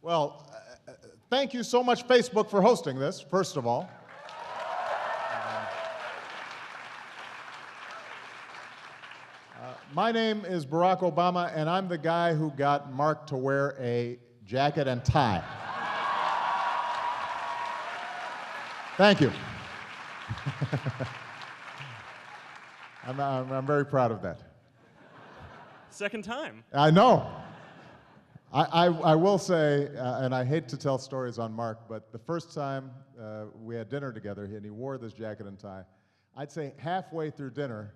Well, thank you so much, Facebook, for hosting this, first of all. My name is Barack Obama, and I'm the guy who got Mark to wear a jacket and tie. Thank you. I'm very proud of that. Second time. I know. I will say, and I hate to tell stories on Mark, but the first time we had dinner together and he wore this jacket and tie, I'd say halfway through dinner,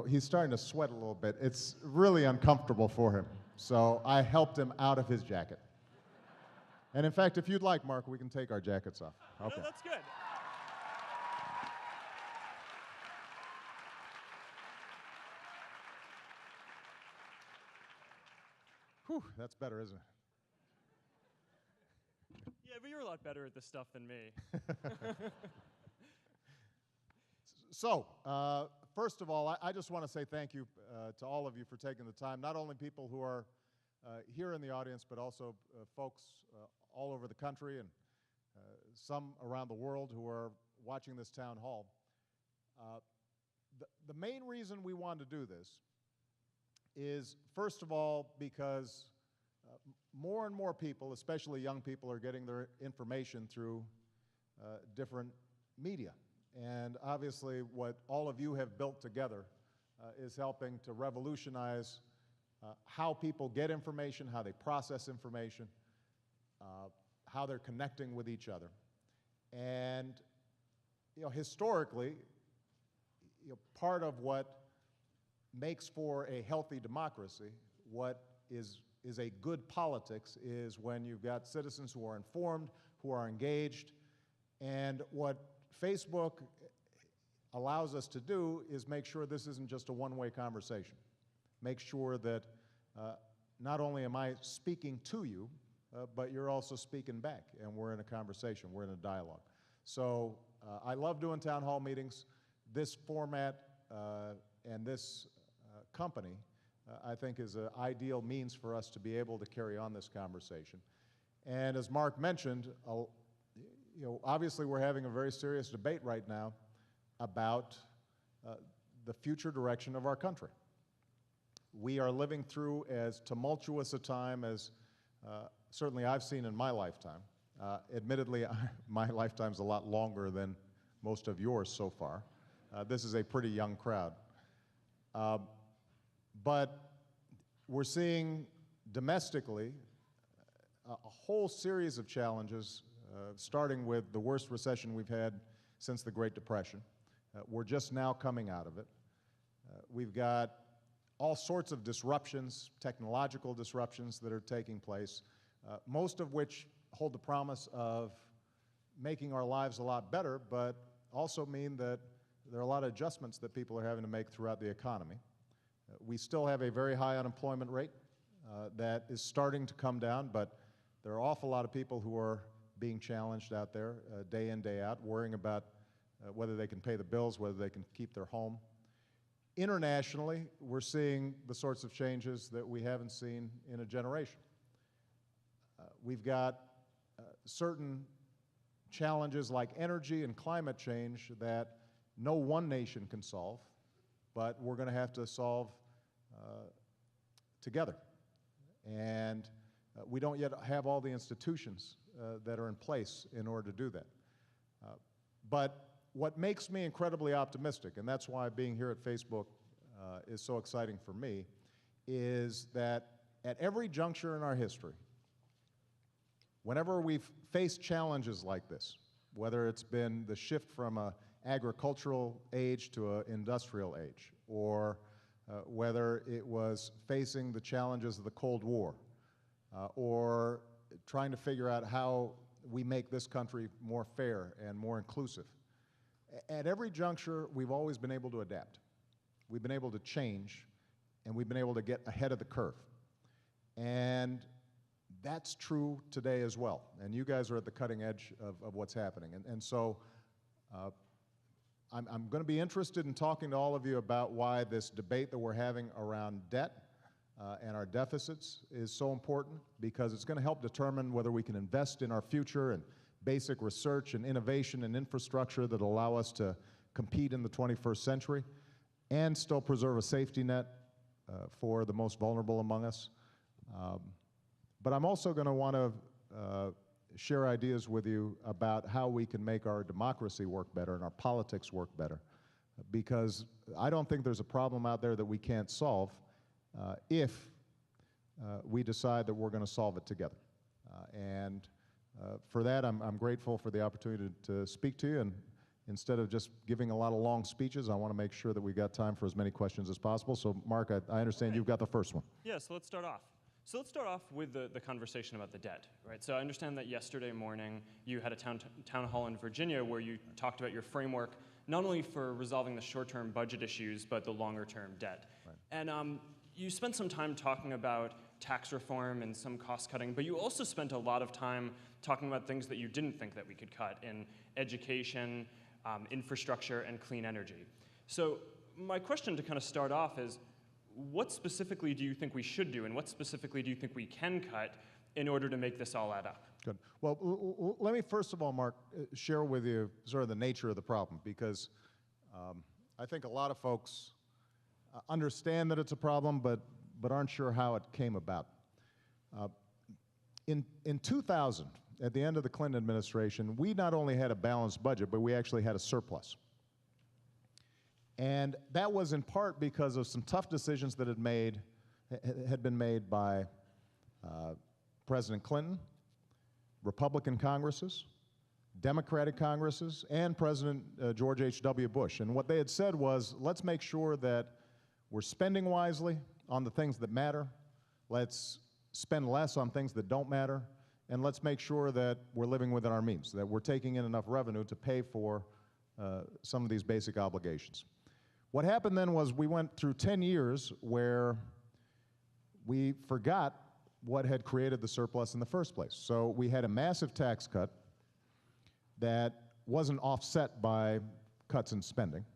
he's starting to sweat a little bit. It's really uncomfortable for him. So I helped him out of his jacket. And in fact, if you'd like, Mark, we can take our jackets off. Okay. No, that's good. Whew, that's better, isn't it? Yeah, but you're a lot better at this stuff than me. So, first of all, I just want to say thank you to all of you for taking the time, not only people who are here in the audience, but also folks all over the country and some around the world who are watching this town hall. The main reason we wanted to do this is, first of all, because more and more people, especially young people, are getting their information through different media. And obviously, what all of you have built together is helping to revolutionize how people get information, how they process information, how they're connecting with each other. And historically, part of what makes for a healthy democracy, what is a good politics, is when you've got citizens who are informed, who are engaged. And what Facebook allows us to do is make sure this isn't just a one-way conversation. Make sure that not only am I speaking to you, but you're also speaking back, and we're in a conversation, we're in a dialogue. So I love doing town hall meetings. This format and this company, I think, is an ideal means for us to be able to carry on this conversation. And as Mark mentioned, obviously we're having a very serious debate right now about the future direction of our country. We are living through as tumultuous a time as certainly I've seen in my lifetime. Admittedly, my lifetime's a lot longer than most of yours so far. This is a pretty young crowd. But we're seeing domestically a whole series of challenges, starting with the worst recession we've had since the Great Depression. We're just now coming out of it. We've got all sorts of disruptions, technological disruptions that are taking place, most of which hold the promise of making our lives a lot better, but also mean that there are a lot of adjustments that people are having to make throughout the economy. We still have a very high unemployment rate that is starting to come down, but there are an awful lot of people who are being challenged out there day in, day out, worrying about whether they can pay the bills, whether they can keep their home. Internationally, we're seeing the sorts of changes that we haven't seen in a generation. We've got certain challenges like energy and climate change that no one nation can solve, but we're going to have to solve together. And we don't yet have all the institutions that are in place in order to do that. But what makes me incredibly optimistic, and that's why being here at Facebook is so exciting for me, is that at every juncture in our history, whenever we've faced challenges like this, whether it's been the shift from an agricultural age to an industrial age, or whether it was facing the challenges of the Cold War, or trying to figure out how we make this country more fair and more inclusive. At every juncture, we've always been able to adapt. We've been able to change, and we've been able to get ahead of the curve. And that's true today as well. And you guys are at the cutting edge of what's happening. And so I'm going to be interested in talking to all of you about why this debate that we're having around debt, and our deficits is so important because it's going to help determine whether we can invest in our future and basic research and innovation and infrastructure that allow us to compete in the 21st century and still preserve a safety net for the most vulnerable among us. But I'm also going to want to share ideas with you about how we can make our democracy work better and our politics work better, because I don't think there's a problem out there that we can't solve if we decide that we're going to solve it together. For that, I'm grateful for the opportunity to speak to you, and instead of just giving a lot of long speeches, I want to make sure that we got time for as many questions as possible. So, Mark, I understand you've got the first one. Yeah, so let's start off. So let's start off with the conversation about the debt, right? So I understand that yesterday morning you had a town hall in Virginia where you talked about your framework, not only for resolving the short-term budget issues, but the longer-term debt. Right. And you spent some time talking about tax reform and some cost cutting, but you also spent a lot of time talking about things that you didn't think that we could cut in education, infrastructure, and clean energy. So my question to kind of start off is, what specifically do you think we should do, and what specifically do you think we can cut in order to make this all add up? Good. Well, let me first of all, Mark, share with you sort of the nature of the problem, because I think a lot of folks understand that it's a problem, but aren't sure how it came about. In 2000, at the end of the Clinton administration, we not only had a balanced budget, but we actually had a surplus. And that was in part because of some tough decisions that had been made by President Clinton, Republican Congresses, Democratic Congresses, and President George H.W. Bush. And what they had said was, let's make sure that we're spending wisely on the things that matter, let's spend less on things that don't matter, and let's make sure that we're living within our means, that we're taking in enough revenue to pay for some of these basic obligations. What happened then was we went through 10 years where we forgot what had created the surplus in the first place. So we had a massive tax cut that wasn't offset by cuts in spending.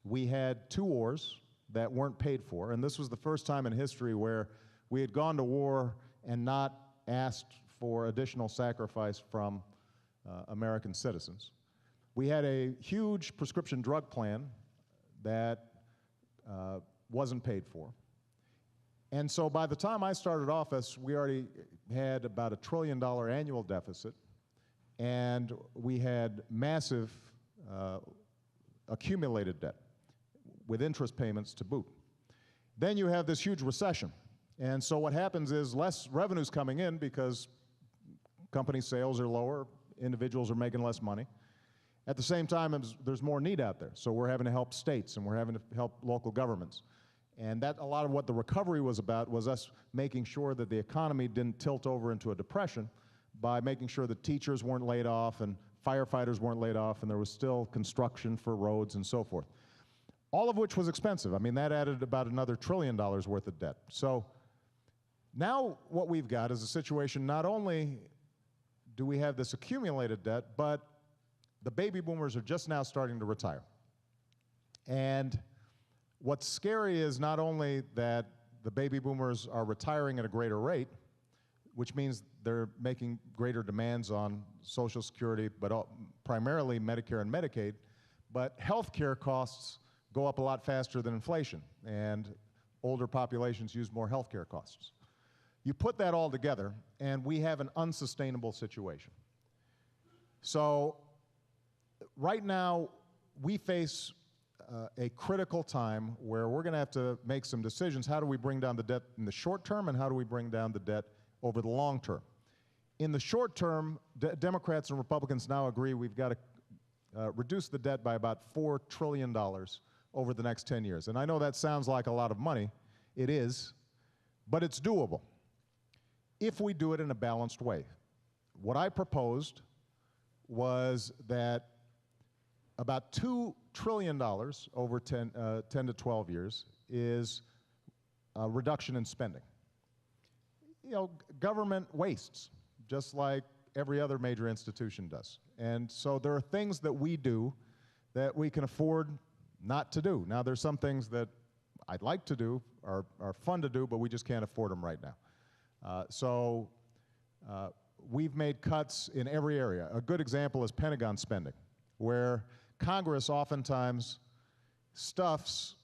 We had two wars that weren't paid for, and this was the first time in history where we had gone to war and not asked for additional sacrifice from American citizens. We had a huge prescription drug plan that wasn't paid for. And so by the time I started office, we already had about $1 trillion annual deficit, and we had massive accumulated debt with interest payments to boot. Then you have this huge recession. And so what happens is less revenue's coming in because company sales are lower, individuals are making less money. At the same time, there's more need out there. So we're having to help states and we're having to help local governments. And that a lot of what the recovery was about was us making sure that the economy didn't tilt over into a depression by making sure that teachers weren't laid off and firefighters weren't laid off and there was still construction for roads and so forth. All of which was expensive. I mean, that added about another $1 trillion worth of debt. So now what we've got is a situation, not only do we have this accumulated debt, but the baby boomers are just now starting to retire. And what's scary is not only that the baby boomers are retiring at a greater rate, which means they're making greater demands on Social Security, but primarily Medicare and Medicaid, but health care costs go up a lot faster than inflation, and older populations use more health care costs. You put that all together, and we have an unsustainable situation. So right now, we face a critical time where we're going to have to make some decisions. How do we bring down the debt in the short term, and how do we bring down the debt over the long term? In the short term, Democrats and Republicans now agree we've got to reduce the debt by about $4 trillion over the next 10 years. And I know that sounds like a lot of money. It is, but it's doable if we do it in a balanced way. What I proposed was that about $2 trillion over 10 to 12 years is a reduction in spending. You know, government wastes, just like every other major institution does. And so there are things that we do that we can afford not to do. Now, there's some things that I'd like to do, are fun to do, but we just can't afford them right now. We've made cuts in every area. A good example is Pentagon spending, where Congress oftentimes stuffs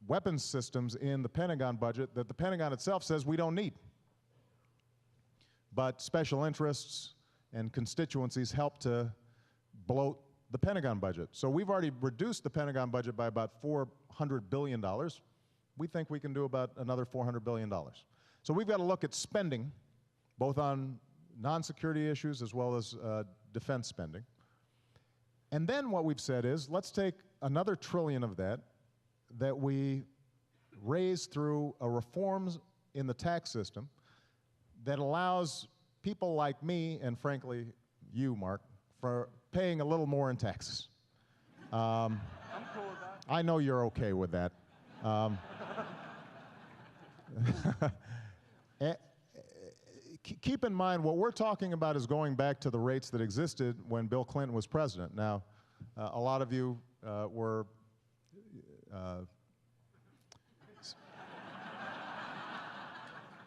weapons systems in the Pentagon budget that the Pentagon itself says we don't need. But special interests and constituencies help to bloat the Pentagon budget. So we've already reduced the Pentagon budget by about $400 billion. We think we can do about another $400 billion. So we've got to look at spending, both on non-security issues as well as defense spending. And then what we've said is, let's take another $1 trillion of that we raise through a reforms in the tax system that allows people like me, and frankly, you, Mark, for paying a little more in taxes. I'm cool with that. I know you're okay with that. Keep in mind, what we're talking about is going back to the rates that existed when Bill Clinton was president. Now, a lot of you were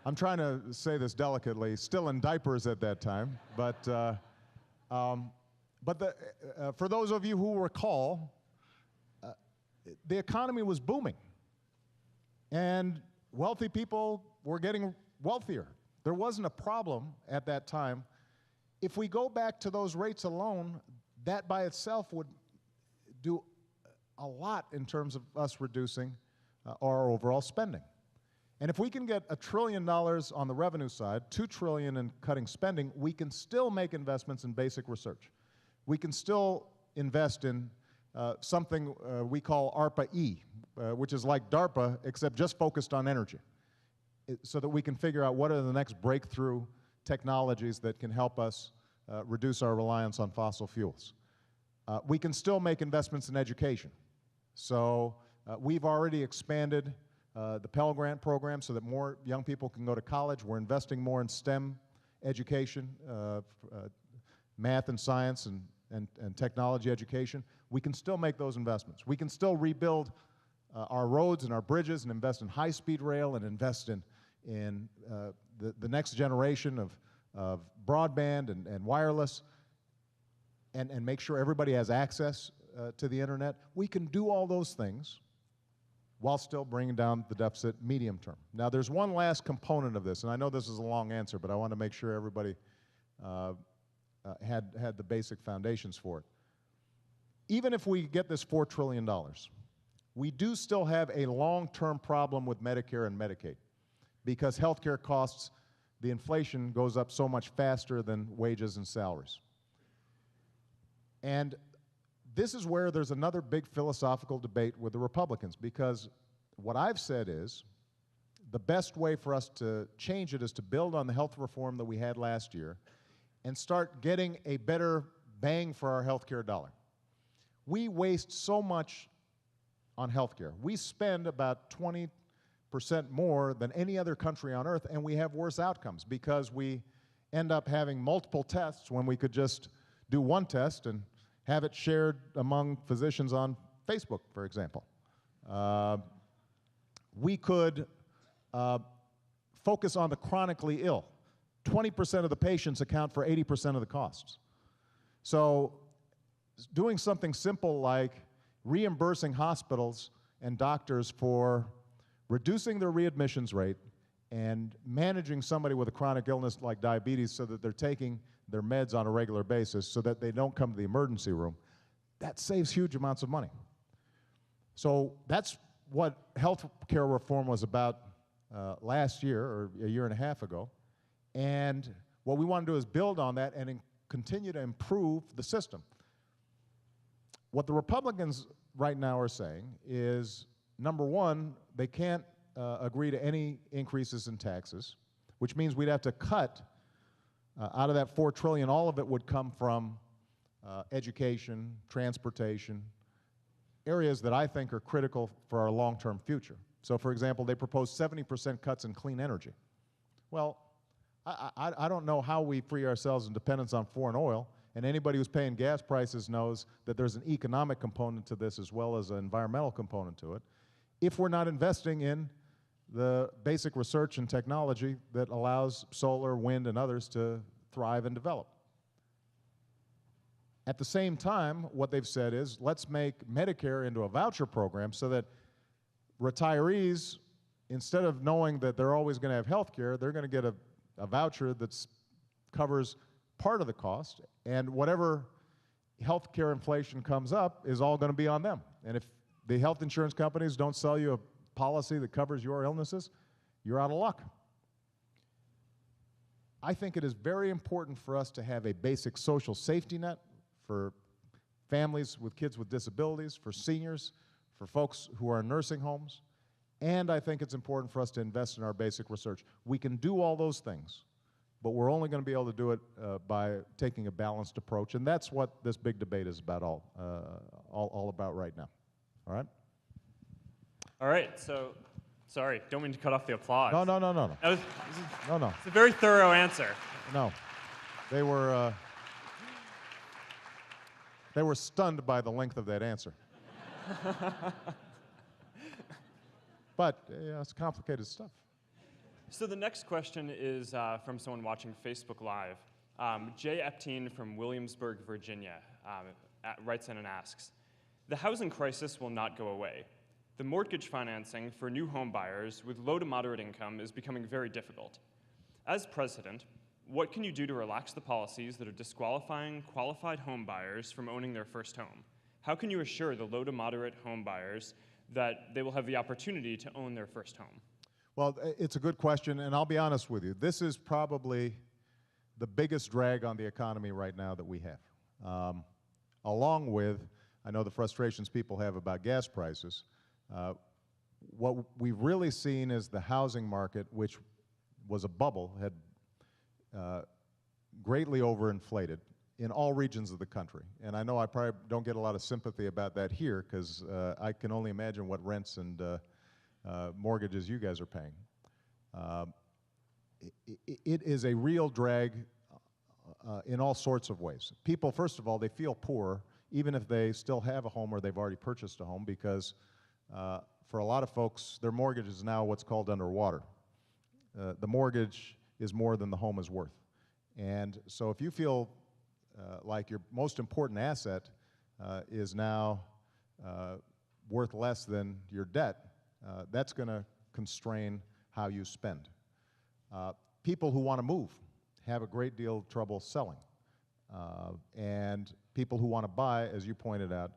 I'm trying to say this delicately, still in diapers at that time, but for those of you who recall, the economy was booming, and wealthy people were getting wealthier. There wasn't a problem at that time. If we go back to those rates alone, that by itself would do a lot in terms of us reducing our overall spending. And if we can get $1 trillion on the revenue side, $2 trillion in cutting spending, we can still make investments in basic research. We can still invest in something we call ARPA-E, which is like DARPA, except just focused on energy, so that we can figure out what are the next breakthrough technologies that can help us reduce our reliance on fossil fuels. We can still make investments in education. So we've already expanded the Pell Grant program so that more young people can go to college. We're investing more in STEM education, math and science and technology education. We can still make those investments. We can still rebuild our roads and our bridges and invest in high-speed rail and invest in the next generation of broadband and wireless and make sure everybody has access to the internet. We can do all those things while still bringing down the deficit medium term. Now, there's one last component of this, and I know this is a long answer, but I want to make sure everybody had the basic foundations for it. Even if we get this $4 trillion, we do still have a long-term problem with Medicare and Medicaid, because healthcare costs, the inflation goes up so much faster than wages and salaries. And this is where there's another big philosophical debate with the Republicans, because what I've said is the best way for us to change it is to build on the health reform that we had last year and start getting a better bang for our healthcare dollar. We waste so much on healthcare. We spend about 20% more than any other country on earth, and we have worse outcomes because we end up having multiple tests when we could just do one test and have it shared among physicians on Facebook, for example. We could focus on the chronically ill. 20% of the patients account for 80% of the costs. So doing something simple like reimbursing hospitals and doctors for reducing their readmissions rate and managing somebody with a chronic illness like diabetes so that they're taking their meds on a regular basis so that they don't come to the emergency room, that saves huge amounts of money. So that's what health care reform was about last year or a year and a half ago. And what we want to do is build on that and continue to improve the system. What the Republicans right now are saying is, number one, they can't agree to any increases in taxes, which means we'd have to cut out of that $4 trillion, all of it would come from education, transportation, areas that I think are critical for our long-term future. So, for example, they proposed 70% cuts in clean energy. Well, I don't know how we free ourselves in dependence on foreign oil, and anybody who's paying gas prices knows that there's an economic component to this as well as an environmental component to it. if we're not investing in the basic research and technology that allows solar, wind, and others to thrive and develop. At the same time, what they've said is, let's make Medicare into a voucher program so that retirees, instead of knowing that they're always going to have health care, they're going to get a voucher that covers part of the cost, and whatever health care inflation comes up is all going to be on them. And if the health insurance companies don't sell you a policy that covers your illnesses, you're out of luck. I think it is very important for us to have a basic social safety net for families with kids with disabilities, for seniors, for folks who are in nursing homes, and I think it's important for us to invest in our basic research. We can do all those things, but we're only going to be able to do it by taking a balanced approach, and that's what this big debate is about all about right now. All right? All right, so, sorry, don't mean to cut off the applause. No. That was, No. it's a very thorough answer. No. They were stunned by the length of that answer. But it's complicated stuff. So the next question is from someone watching Facebook Live. Jay Epteen from Williamsburg, Virginia, writes in and asks, the housing crisis will not go away. The mortgage financing for new home buyers with low to moderate income is becoming very difficult. As president, what can you do to relax the policies that are disqualifying qualified home buyers from owning their first home? How can you assure the low to moderate home buyers that they will have the opportunity to own their first home? Well, it's a good question, and I'll be honest with you. This is probably the biggest drag on the economy right now that we have. Along with, I know the frustrations people have about gas prices. What we've really seen is the housing market, which was a bubble, had greatly overinflated in all regions of the country. And I know I probably don't get a lot of sympathy about that here, because I can only imagine what rents and mortgages you guys are paying. It is a real drag in all sorts of ways. People, first of all, they feel poor, even if they still have a home or they've already purchased a home, because for a lot of folks, their mortgage is now what's called underwater. The mortgage is more than the home is worth. And so if you feel like your most important asset is now worth less than your debt, that's going to constrain how you spend. People who want to move have a great deal of trouble selling. And people who want to buy, as you pointed out,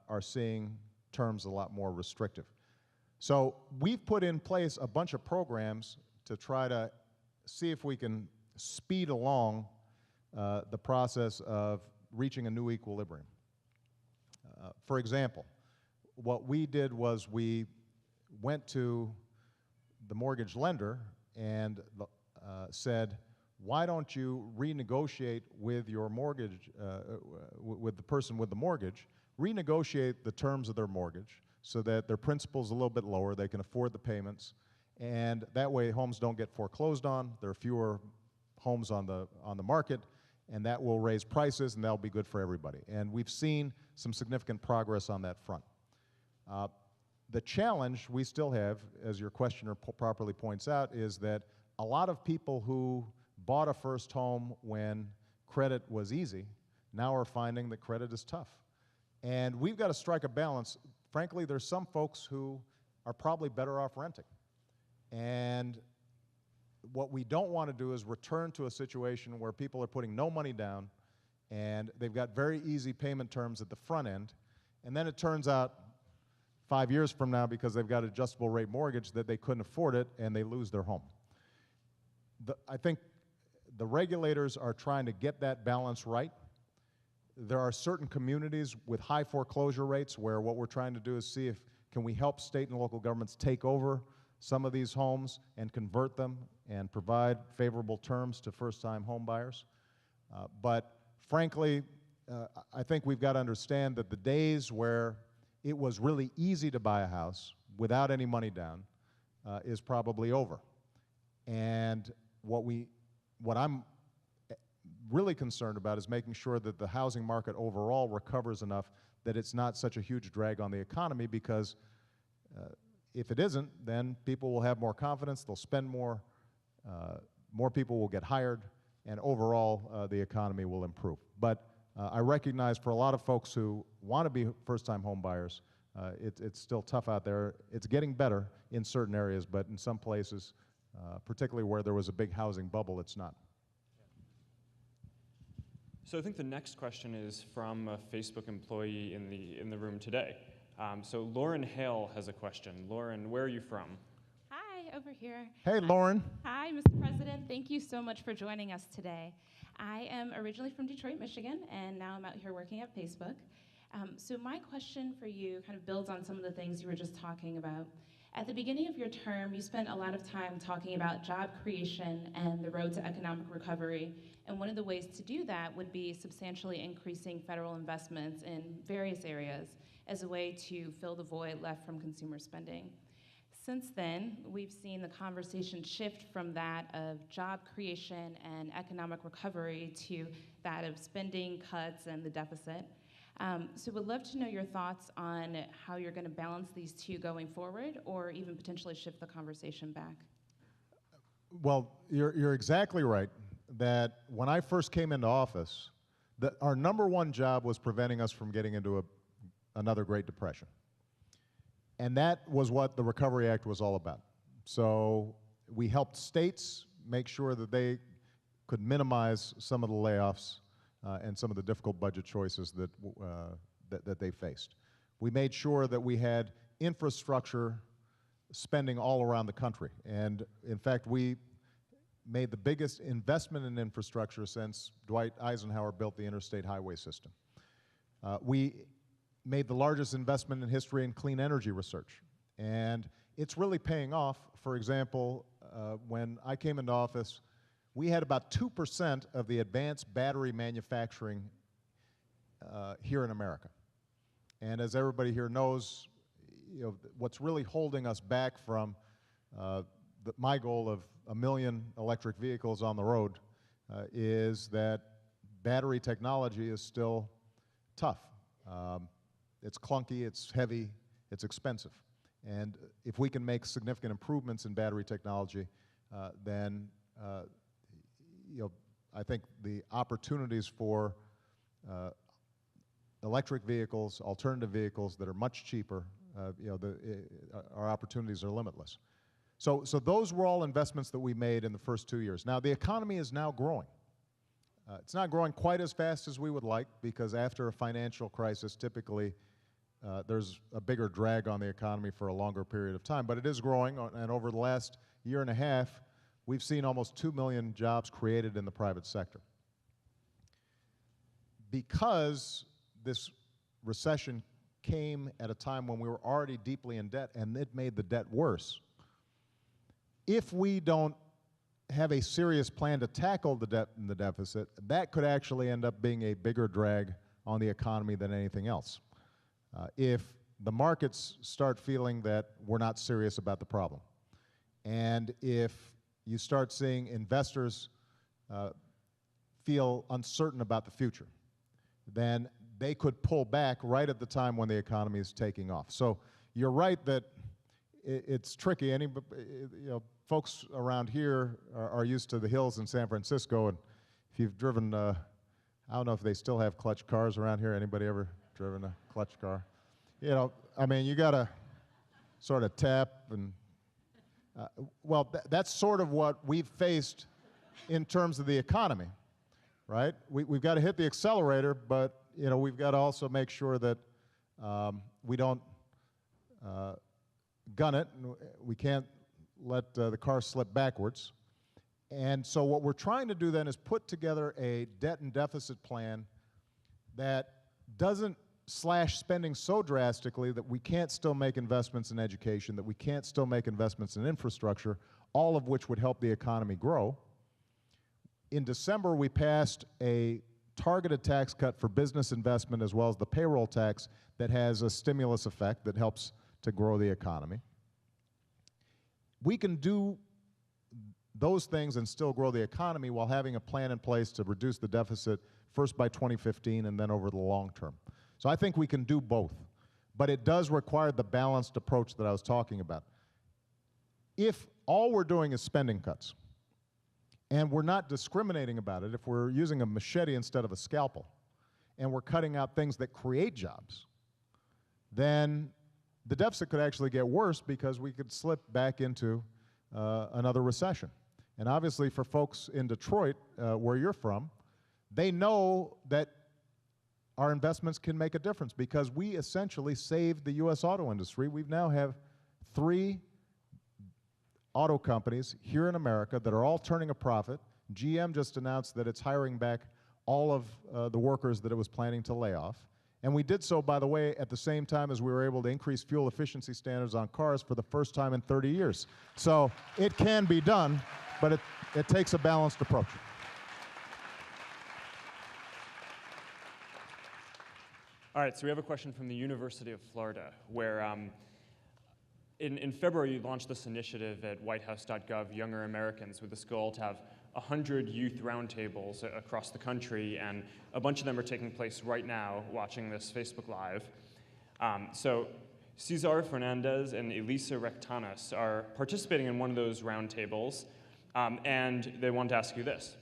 are seeing terms a lot more restrictive. So we've put in place a bunch of programs to try to see if we can speed along the process of reaching a new equilibrium. For example, what we did was we went to the mortgage lender and said, why don't you renegotiate with your mortgage, with the person with the mortgage, renegotiate the terms of their mortgage so that their principal's a little bit lower, they can afford the payments, and that way homes don't get foreclosed on, there are fewer homes on the market, and that will raise prices, and that'll be good for everybody. And we've seen some significant progress on that front. The challenge we still have, as your questioner properly points out, is that a lot of people who bought a first home when credit was easy now are finding that credit is tough. And we've got to strike a balance. Frankly, there's some folks who are probably better off renting. And what we don't want to do is return to a situation where people are putting no money down and they've got very easy payment terms at the front end, and then it turns out 5 years from now, because they've got adjustable rate mortgage, that they couldn't afford it and they lose their home. I think the regulators are trying to get that balance right. There are certain communities with high foreclosure rates where what we're trying to do is see if can we help state and local governments take over some of these homes and convert them and provide favorable terms to first-time home buyers. But frankly, I think we've got to understand that the days where it was really easy to buy a house without any money down is probably over. And what I'm really concerned about is making sure that the housing market overall recovers enough that it's not such a huge drag on the economy, because if it isn't, then people will have more confidence, they'll spend more, more people will get hired, and overall the economy will improve. But I recognize for a lot of folks who want to be first-time home buyers, it's still tough out there. It's getting better in certain areas, but in some places, particularly where there was a big housing bubble, it's not. So I think the next question is from a Facebook employee in the room today. So Lauren Hale has a question. Lauren, where are you from? Hi, over here. Hey, Lauren. Hi, Mr. President. Thank you so much for joining us today. I am originally from Detroit, Michigan, and now I'm out here working at Facebook. So my question for you kind of builds on some of the things you were just talking about. At the beginning of your term, you spent a lot of time talking about job creation and the road to economic recovery. And one of the ways to do that would be substantially increasing federal investments in various areas as a way to fill the void left from consumer spending. Since then, we've seen the conversation shift from that of job creation and economic recovery to that of spending cuts and the deficit. So we'd love to know your thoughts on how you're going to balance these two going forward, or even potentially shift the conversation back. Well, you're exactly right that when I first came into office, that our number one job was preventing us from getting into another Great Depression. And that was what the Recovery Act was all about. So we helped states make sure that they could minimize some of the layoffs and some of the difficult budget choices that they faced. We made sure that we had infrastructure spending all around the country. And in fact, we made the biggest investment in infrastructure since Dwight Eisenhower built the interstate highway system. We made the largest investment in history in clean energy research. And it's really paying off. For example, when I came into office, we had about 2% of the advanced battery manufacturing here in America. And as everybody here knows, what's really holding us back from my goal of 1 million electric vehicles on the road is that battery technology is still tough. It's clunky, it's heavy, it's expensive. And if we can make significant improvements in battery technology, then I think the opportunities for electric vehicles, alternative vehicles that are much cheaper, our opportunities are limitless. So those were all investments that we made in the first 2 years. Now, the economy is now growing. It's not growing quite as fast as we would like, because after a financial crisis, typically there's a bigger drag on the economy for a longer period of time. But it is growing, and over the last year and a half, we've seen almost 2 million jobs created in the private sector. Because this recession came at a time when we were already deeply in debt, and it made the debt worse, if we don't have a serious plan to tackle the debt and the deficit, that could actually end up being a bigger drag on the economy than anything else. If the markets start feeling that we're not serious about the problem, and if you start seeing investors feel uncertain about the future, then they could pull back right at the time when the economy is taking off. So you're right that it's tricky. Folks around here are used to the hills in San Francisco, and if you've driven, I don't know if they still have clutch cars around here. Anybody ever driven a clutch car? You gotta sort of tap and, that's sort of what we've faced in terms of the economy, right? We've got to hit the accelerator, but we've got to also make sure that we don't gun it. We can't let the car slip backwards. And so what we're trying to do then is put together a debt and deficit plan that doesn't slash spending so drastically that we can't still make investments in education, that we can't still make investments in infrastructure, all of which would help the economy grow. In December, we passed a targeted tax cut for business investment as well as the payroll tax that has a stimulus effect that helps to grow the economy. We can do those things and still grow the economy while having a plan in place to reduce the deficit first by 2015 and then over the long term. So I think we can do both. but it does require the balanced approach that I was talking about. If all we're doing is spending cuts, and we're not discriminating about it, if we're using a machete instead of a scalpel, and we're cutting out things that create jobs, then the deficit could actually get worse because we could slip back into another recession. And obviously for folks in Detroit, where you're from, they know that our investments can make a difference because we essentially saved the U.S. auto industry. We now have 3 auto companies here in America that are all turning a profit. GM just announced that it's hiring back all of the workers that it was planning to lay off. And we did so, by the way, at the same time as we were able to increase fuel efficiency standards on cars for the first time in 30 years. So it can be done, but it takes a balanced approach. All right, so we have a question from the University of Florida, where in February you launched this initiative at whitehouse.gov, Younger Americans, with this goal to have 100 youth roundtables across the country, and a bunch of them are taking place right now, watching this Facebook Live. So Cesar Fernandez and Elisa Rectanas are participating in one of those roundtables, and they wanted to ask you this.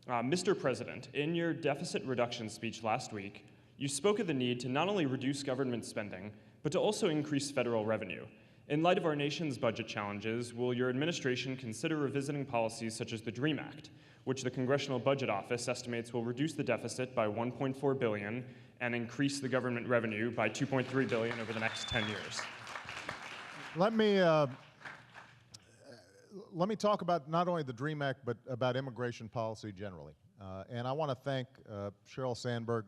Mr. President, in your deficit reduction speech last week, you spoke of the need to not only reduce government spending, but to also increase federal revenue. In light of our nation's budget challenges, will your administration consider revisiting policies such as the DREAM Act, which the Congressional Budget Office estimates will reduce the deficit by $1.4 billion and increase the government revenue by $2.3 billion over the next 10 years? Let me talk about not only the DREAM Act, but about immigration policy generally. And I want to thank Sheryl Sandberg,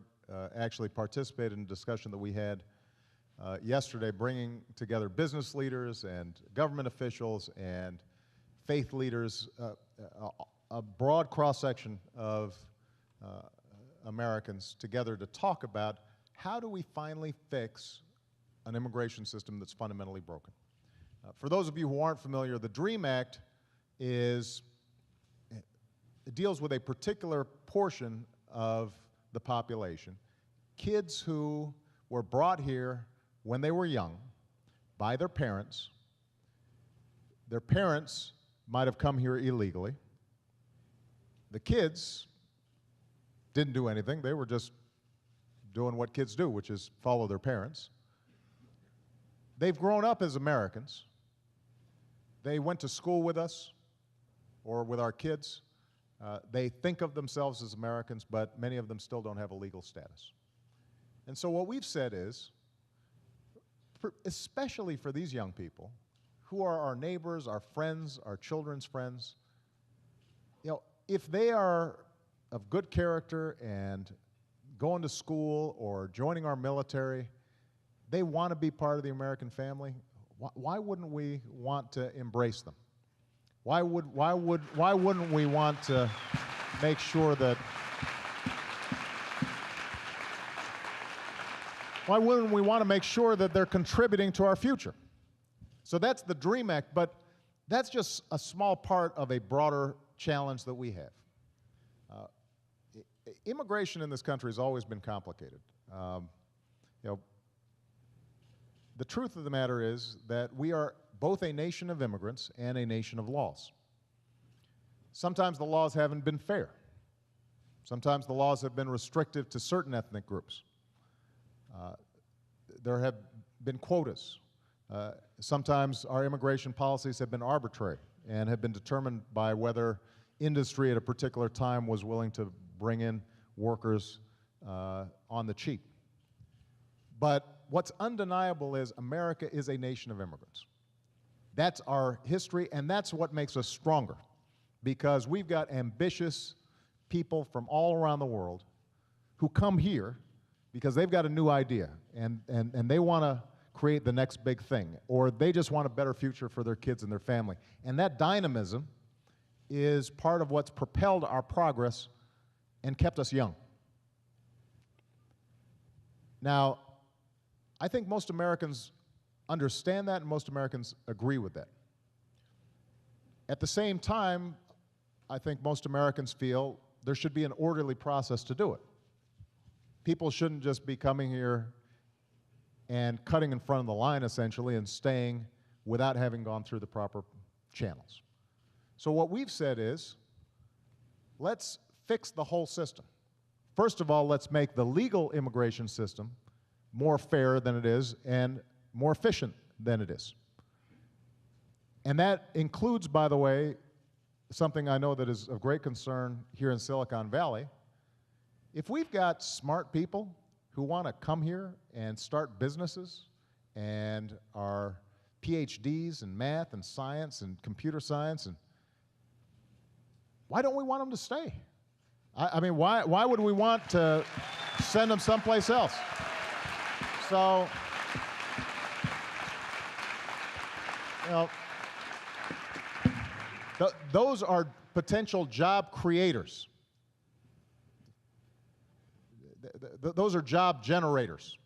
actually participated in a discussion that we had yesterday, bringing together business leaders and government officials and faith leaders, a broad cross-section of Americans together to talk about how do we finally fix an immigration system that's fundamentally broken. For those of you who aren't familiar, the DREAM Act deals with a particular portion of the population, kids who were brought here when they were young by their parents. Their parents might have come here illegally. The kids didn't do anything. They were just doing what kids do, which is follow their parents. They've grown up as Americans. They went to school with us or with our kids. They think of themselves as Americans, but many of them still don't have a legal status. And so what we've said is, especially for these young people, who are our neighbors, our friends, our children's friends, if they are of good character and going to school or joining our military, they want to be part of the American family, why wouldn't we want to embrace them? Why wouldn't we want to make sure that they're contributing to our future? So that's the DREAM Act, but that's just a small part of a broader challenge that we have. Immigration in this country has always been complicated. The truth of the matter is that we are both a nation of immigrants and a nation of laws. Sometimes the laws haven't been fair. Sometimes the laws have been restrictive to certain ethnic groups. There have been quotas. Sometimes our immigration policies have been arbitrary and have been determined by whether industry at a particular time was willing to bring in workers on the cheap. But what's undeniable is America is a nation of immigrants. That's our history, and that's what makes us stronger, because we've got ambitious people from all around the world who come here because they've got a new idea, and they want to create the next big thing, or they just want a better future for their kids and their family. And that dynamism is part of what's propelled our progress and kept us young. Now, I think most Americans understand that, and most Americans agree with that. At the same time, I think most Americans feel there should be an orderly process to do it. People shouldn't just be coming here and cutting in front of the line, essentially, and staying without having gone through the proper channels. So what we've said is, let's fix the whole system. First of all, let's make the legal immigration system more fair than it is and more efficient than it is. And that includes, by the way, something I know that is of great concern here in Silicon Valley. If we've got smart people who want to come here and start businesses and are PhDs in math and science and computer science, and why don't we want them to stay? I mean, why would we want to send them someplace else? So, you know, those are potential job creators. Those are job generators.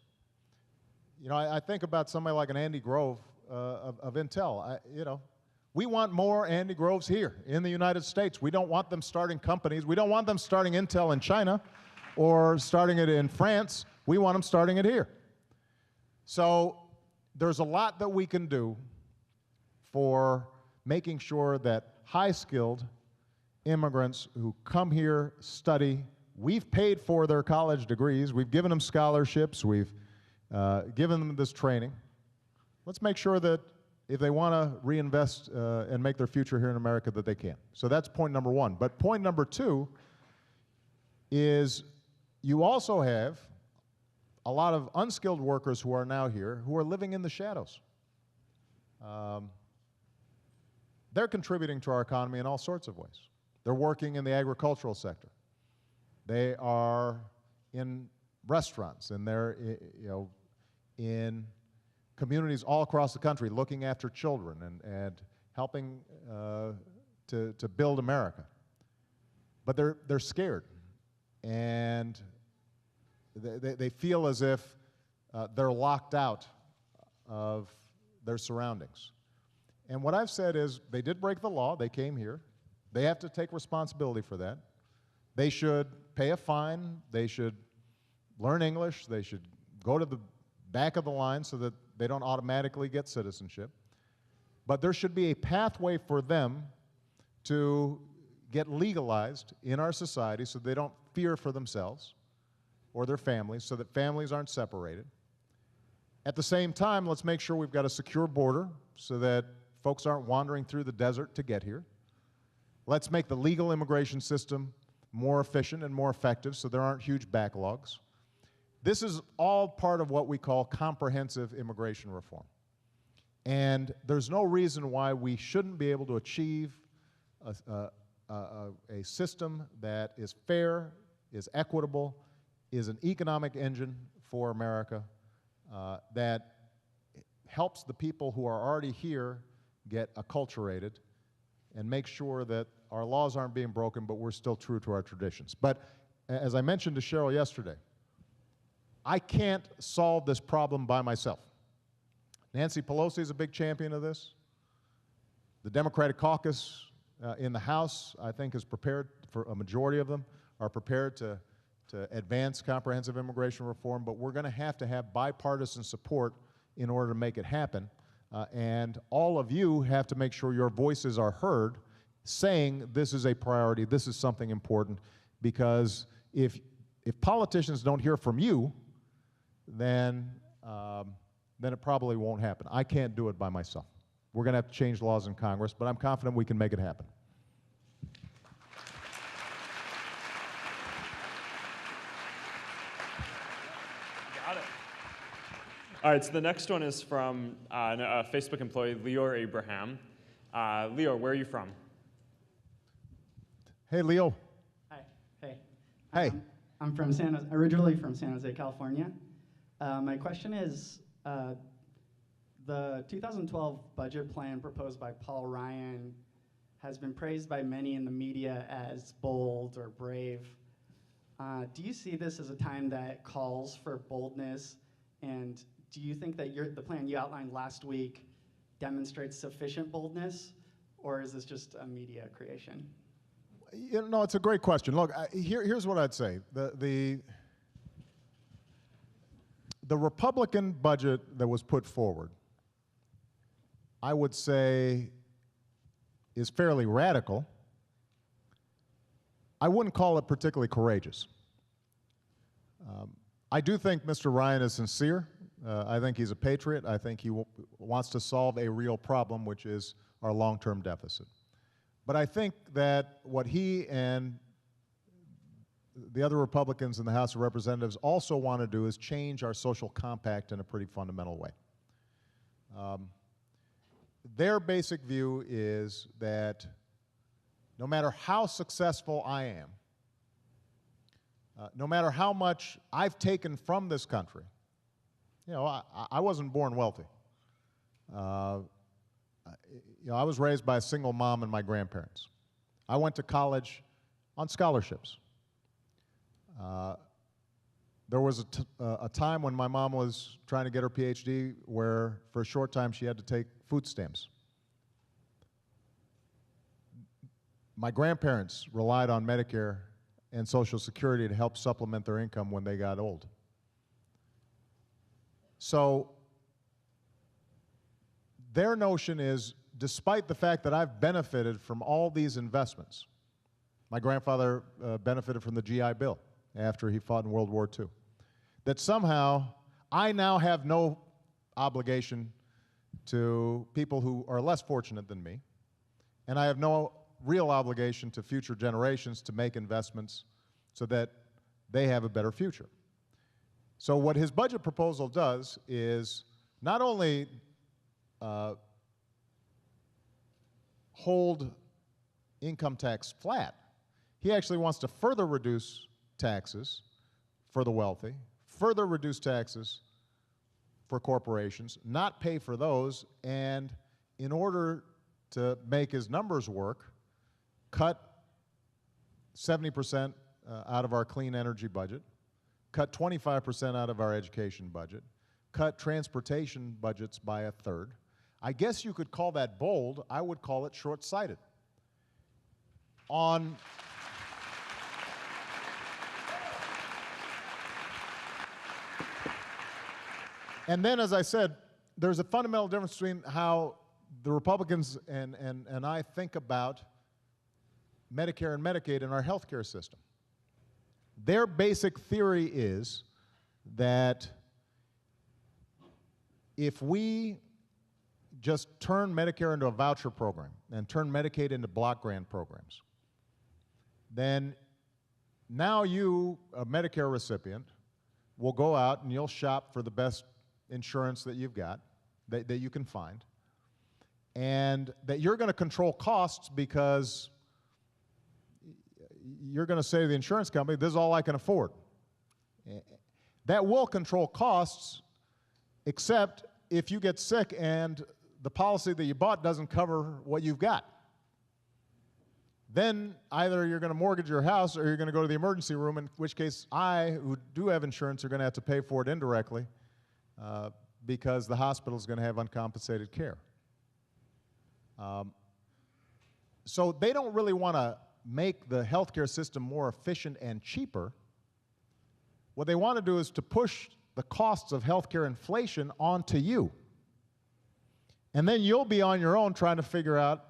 You know, I think about somebody like an Andy Grove of Intel. You know, we want more Andy Groves here in the United States. We don't want them starting companies. We don't want them starting Intel in China or starting it in France. We want them starting it here. So there's a lot that we can do for making sure that high-skilled immigrants who come here, study, we've paid for their college degrees, we've given them scholarships, we've given them this training. Let's make sure that if they want to reinvest and make their future here in America, that they can. So that's point number one. But point number two is you also have a lot of unskilled workers who are now here who are living in the shadows. They're contributing to our economy in all sorts of ways. They're working in the agricultural sector. They are in restaurants, and they're in communities all across the country looking after children and helping to build America. But they're scared, and they feel as if they're locked out of their surroundings. And what I've said is, they did break the law, they came here, they have to take responsibility for that. They should pay a fine, they should learn English, they should go to the back of the line so that they don't automatically get citizenship. But there should be a pathway for them to get legalized in our society so they don't fear for themselves or their families, so that families aren't separated. At the same time, let's make sure we've got a secure border so that folks aren't wandering through the desert to get here. Let's make the legal immigration system more efficient and more effective so there aren't huge backlogs. This is all part of what we call comprehensive immigration reform. And there's no reason why we shouldn't be able to achieve a system that is fair, is equitable, is an economic engine for America, that helps the people who are already here get acculturated and make sure that our laws aren't being broken, but we're still true to our traditions. But as I mentioned to Cheryl yesterday, I can't solve this problem by myself. Nancy Pelosi is a big champion of this. The Democratic caucus in the House, I think, is prepared, for a majority of them, are prepared to advance comprehensive immigration reform, but we're going to have bipartisan support in order to make it happen. And all of you have to make sure your voices are heard, saying this is a priority, this is something important, because if politicians don't hear from you, then it probably won't happen. I can't do it by myself. We're going to have to change laws in Congress, but I'm confident we can make it happen. Got it. All right, so the next one is from a Facebook employee, Leor Abraham. Leor, where are you from? Hey, Leo. Hi. Hey. Hey. I'm from originally from San Jose, California. My question is, the 2012 budget plan proposed by Paul Ryan has been praised by many in the media as bold or brave. Do you see this as a time that calls for boldness? And do you think that the plan you outlined last week demonstrates sufficient boldness, or is this just a media creation? You know, it's a great question. Look, here's what I'd say. The the Republican budget that was put forward, I would say, is fairly radical. I wouldn't call it particularly courageous. I do think Mr. Ryan is sincere. I think he's a patriot. I think he wants to solve a real problem, which is our long-term deficit. But I think that what he and the other Republicans in the House of Representatives also want to do is change our social compact in a pretty fundamental way. Their basic view is that no matter how successful I am, no matter how much I've taken from this country, you know, I wasn't born wealthy. You know, I was raised by a single mom and my grandparents. I went to college on scholarships. There was a time when my mom was trying to get her PhD where, for a short time, she had to take food stamps. My grandparents relied on Medicare and Social Security to help supplement their income when they got old. So their notion is, despite the fact that I've benefited from all these investments, my grandfather benefited from the GI Bill after he fought in World War II, that somehow I now have no obligation to people who are less fortunate than me, and I have no real obligation to future generations to make investments so that they have a better future. So what his budget proposal does is not only hold income tax flat, he actually wants to further reduce taxes for the wealthy, further reduce taxes for corporations, not pay for those, and in order to make his numbers work, cut 70% out of our clean energy budget, cut 25% out of our education budget, cut transportation budgets by a third. I guess you could call that bold. I would call it short-sighted. And then, as I said, there's a fundamental difference between how the Republicans and I think about Medicare and Medicaid in our health care system. Their basic theory is that if we just turn Medicare into a voucher program and turn Medicaid into block grant programs, then now you, a Medicare recipient, will go out and you'll shop for the best insurance that you've got, that you can find, and that you're going to control costs because you're going to say to the insurance company, this is all I can afford. That will control costs, except if you get sick and the policy that you bought doesn't cover what you've got. Then either you're going to mortgage your house or you're going to go to the emergency room, in which case I, who do have insurance, are going to have to pay for it indirectly because the hospital is going to have uncompensated care. So they don't really want to make the healthcare system more efficient and cheaper. What they want to do is to push the costs of healthcare inflation onto you. And then you'll be on your own trying to figure out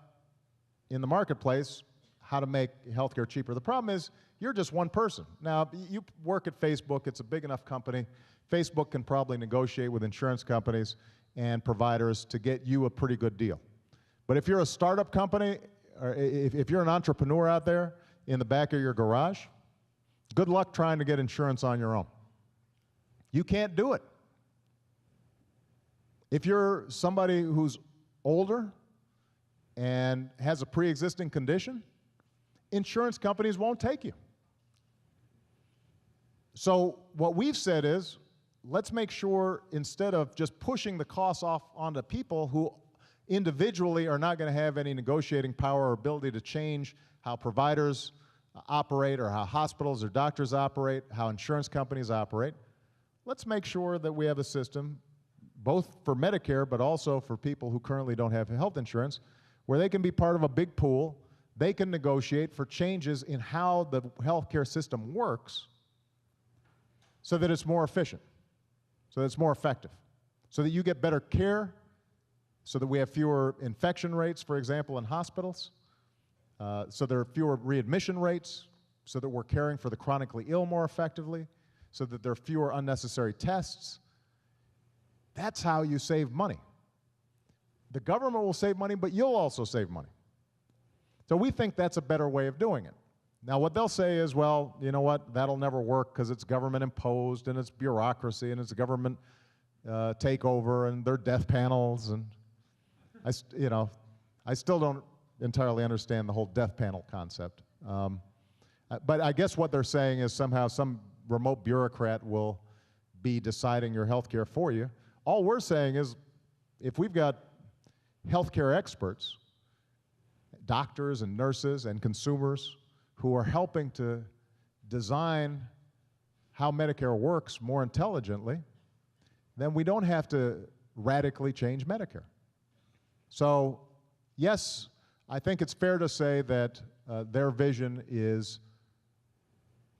in the marketplace how to make healthcare cheaper. The problem is you're just one person. Now, you work at Facebook. It's a big enough company. Facebook can probably negotiate with insurance companies and providers to get you a pretty good deal. But if you're a startup company, or if you're an entrepreneur out there in the back of your garage, good luck trying to get insurance on your own. You can't do it. If you're somebody who's older and has a pre-existing condition, insurance companies won't take you. So what we've said is, let's make sure instead of just pushing the costs off onto people who individually are not going to have any negotiating power or ability to change how providers operate or how hospitals or doctors operate, how insurance companies operate, let's make sure that we have a system, both for Medicare but also for people who currently don't have health insurance, where they can be part of a big pool, they can negotiate for changes in how the healthcare system works so that it's more efficient. so that it's more effective, so that you get better care, so that we have fewer infection rates, for example, in hospitals, so there are fewer readmission rates, so that we're caring for the chronically ill more effectively, so that there are fewer unnecessary tests. That's how you save money. The government will save money, but you'll also save money. So we think that's a better way of doing it. Now, what they'll say is, well, you know what, that'll never work because it's government imposed and it's bureaucracy and it's government takeover and their death panels. And I still don't entirely understand the whole death panel concept. But I guess what they're saying is somehow some remote bureaucrat will be deciding your health care for you. All we're saying is if we've got healthcare experts, doctors and nurses and consumers who are helping to design how Medicare works more intelligently, then we don't have to radically change Medicare. So, yes, I think it's fair to say that their vision is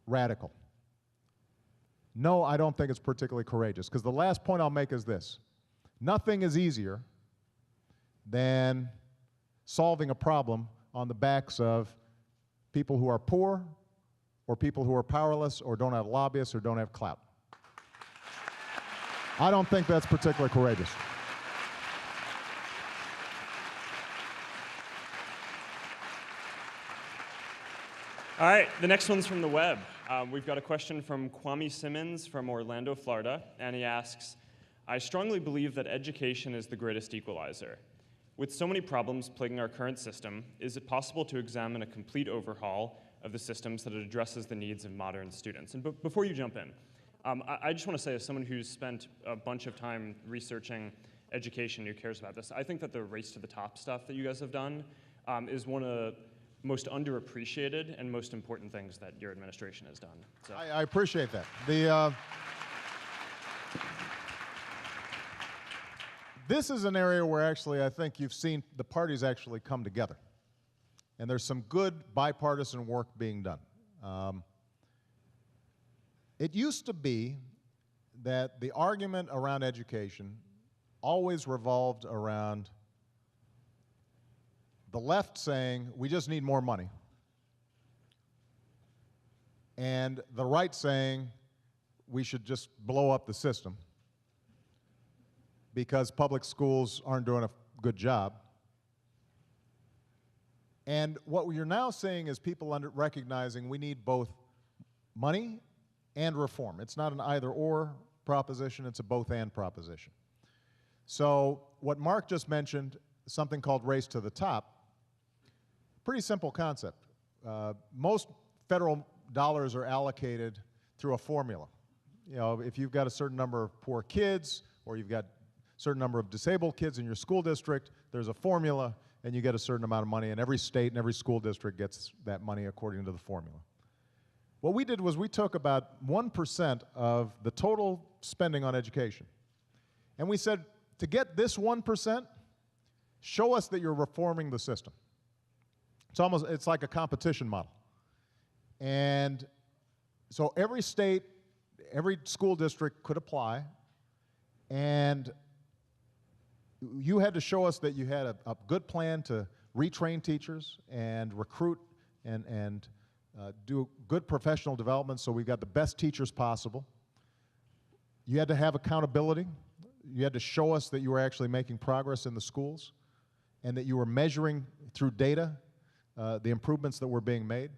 radical. No, I don't think it's particularly courageous, because the last point I'll make is this. Nothing is easier than solving a problem on the backs of people who are poor, or people who are powerless, or don't have lobbyists, or don't have clout. I don't think that's particularly courageous. All right, the next one's from the web. We've got a question from Kwame Simmons from Orlando, Florida, and he asks, I strongly believe that education is the greatest equalizer. With so many problems plaguing our current system, is it possible to examine a complete overhaul of the systems that addresses the needs of modern students? And before you jump in, I just want to say, as someone who's spent a bunch of time researching education, who cares about this, I think that the race to the top stuff that you guys have done is one of the most underappreciated and most important things that your administration has done. So. I appreciate that. This is an area where actually I think you've seen the parties actually come together. And there's some good bipartisan work being done. It used to be that the argument around education always revolved around the left saying, we just need more money, and the right saying, we should just blow up the system because public schools aren't doing a good job. And what you're now seeing is people recognizing we need both money and reform. It's not an either-or proposition, it's a both-and proposition. So what Mark just mentioned, something called Race to the Top, pretty simple concept. Most federal dollars are allocated through a formula. You know, if you've got a certain number of poor kids, or you've got a certain number of disabled kids in your school district, there's a formula, and you get a certain amount of money, and every state and every school district gets that money according to the formula. What we did was we took about 1% of the total spending on education, and we said, to get this 1%, show us that you're reforming the system. It's like a competition model. And so every state, every school district could apply, and you had to show us that you had a good plan to retrain teachers and recruit and do good professional development so we got the best teachers possible. You had to have accountability. You had to show us that you were actually making progress in the schools and that you were measuring through data the improvements that were being made,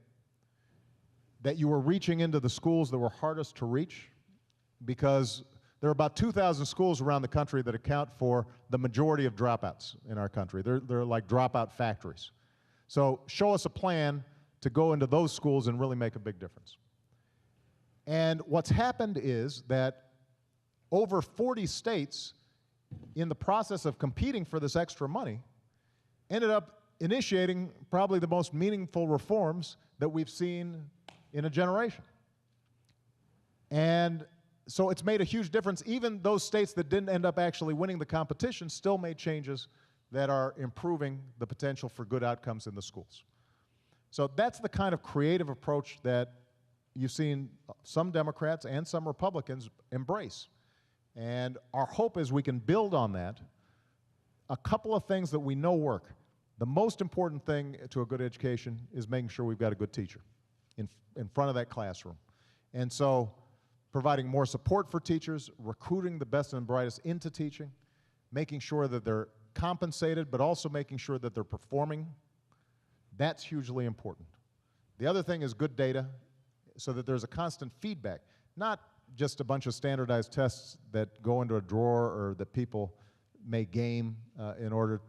that you were reaching into the schools that were hardest to reach, because there are about 2,000 schools around the country that account for the majority of dropouts in our country. They're like dropout factories. So show us a plan to go into those schools and really make a big difference. And what's happened is that over 40 states, in the process of competing for this extra money, ended up initiating probably the most meaningful reforms that we've seen in a generation. And so it's made a huge difference. Even those states that didn't end up actually winning the competition still made changes that are improving the potential for good outcomes in the schools. So that's the kind of creative approach that you've seen some Democrats and some Republicans embrace. And our hope is we can build on that. A couple of things that we know work. The most important thing to a good education is making sure we've got a good teacher in front of that classroom. And so providing more support for teachers, recruiting the best and brightest into teaching, making sure that they're compensated, but also making sure that they're performing, that's hugely important. The other thing is good data, so that there's a constant feedback, not just a bunch of standardized tests that go into a drawer or that people may game in order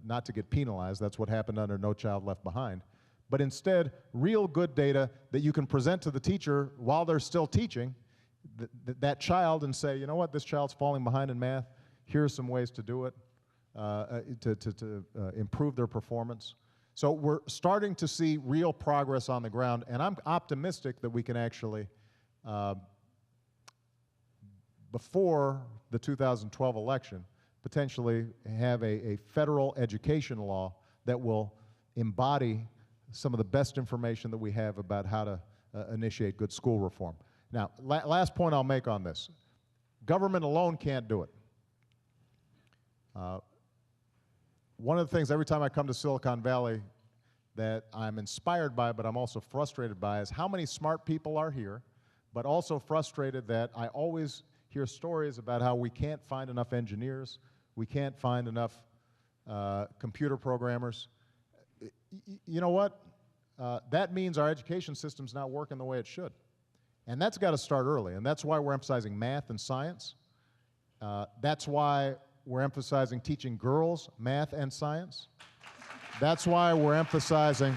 not to get penalized. That's what happened under No Child Left Behind. But instead, real good data that you can present to the teacher while they're still teaching that child and say, you know what, this child's falling behind in math. Here are some ways to do it, to improve their performance. So we're starting to see real progress on the ground, and I'm optimistic that we can actually, before the 2012 election, potentially have a federal education law that will embody some of the best information that we have about how to initiate good school reform. Now, last point I'll make on this. Government alone can't do it. One of the things every time I come to Silicon Valley that I'm inspired by, but I'm also frustrated by, is how many smart people are here, but also frustrated that I always hear stories about how we can't find enough engineers, we can't find enough computer programmers. You know what? That means our education system's not working the way it should. And that's got to start early, and that's why we're emphasizing math and science. That's why we're emphasizing teaching girls math and science. That's why we're emphasizing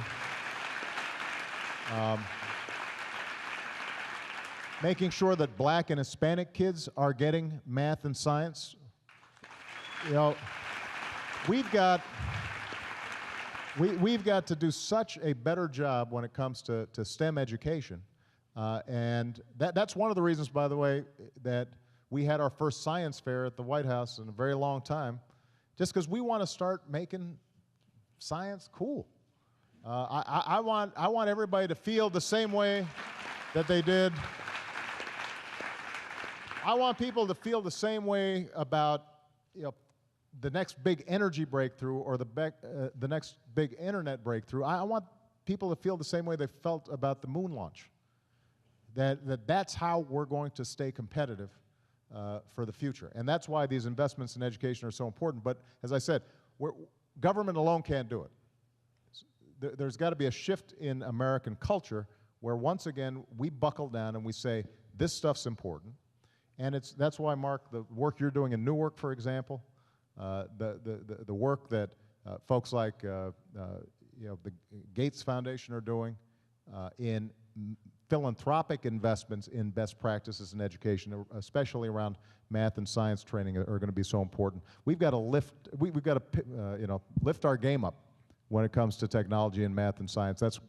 making sure that Black and Hispanic kids are getting math and science. You know, we've got to do such a better job when it comes to STEM education. And that's one of the reasons, by the way, that we had our first science fair at the White House in a very long time, just because we want to start making science cool. I want everybody to feel the same way that they did. I want people to feel the same way about, you know, the next big energy breakthrough or the next big internet breakthrough. I want people to feel the same way they felt about the moon launch. That's how we're going to stay competitive for the future. And that's why these investments in education are so important. But as I said, government alone can't do it. There's got to be a shift in American culture where, once again, we buckle down and we say, this stuff's important. And that's why, Mark, the work you're doing in Newark, for example, the work that folks like you know, the Gates Foundation are doing in philanthropic investments in best practices in education, especially around math and science training, are going to be so important. We've got to we've got to you know, lift our game up when it comes to technology and math and science. That's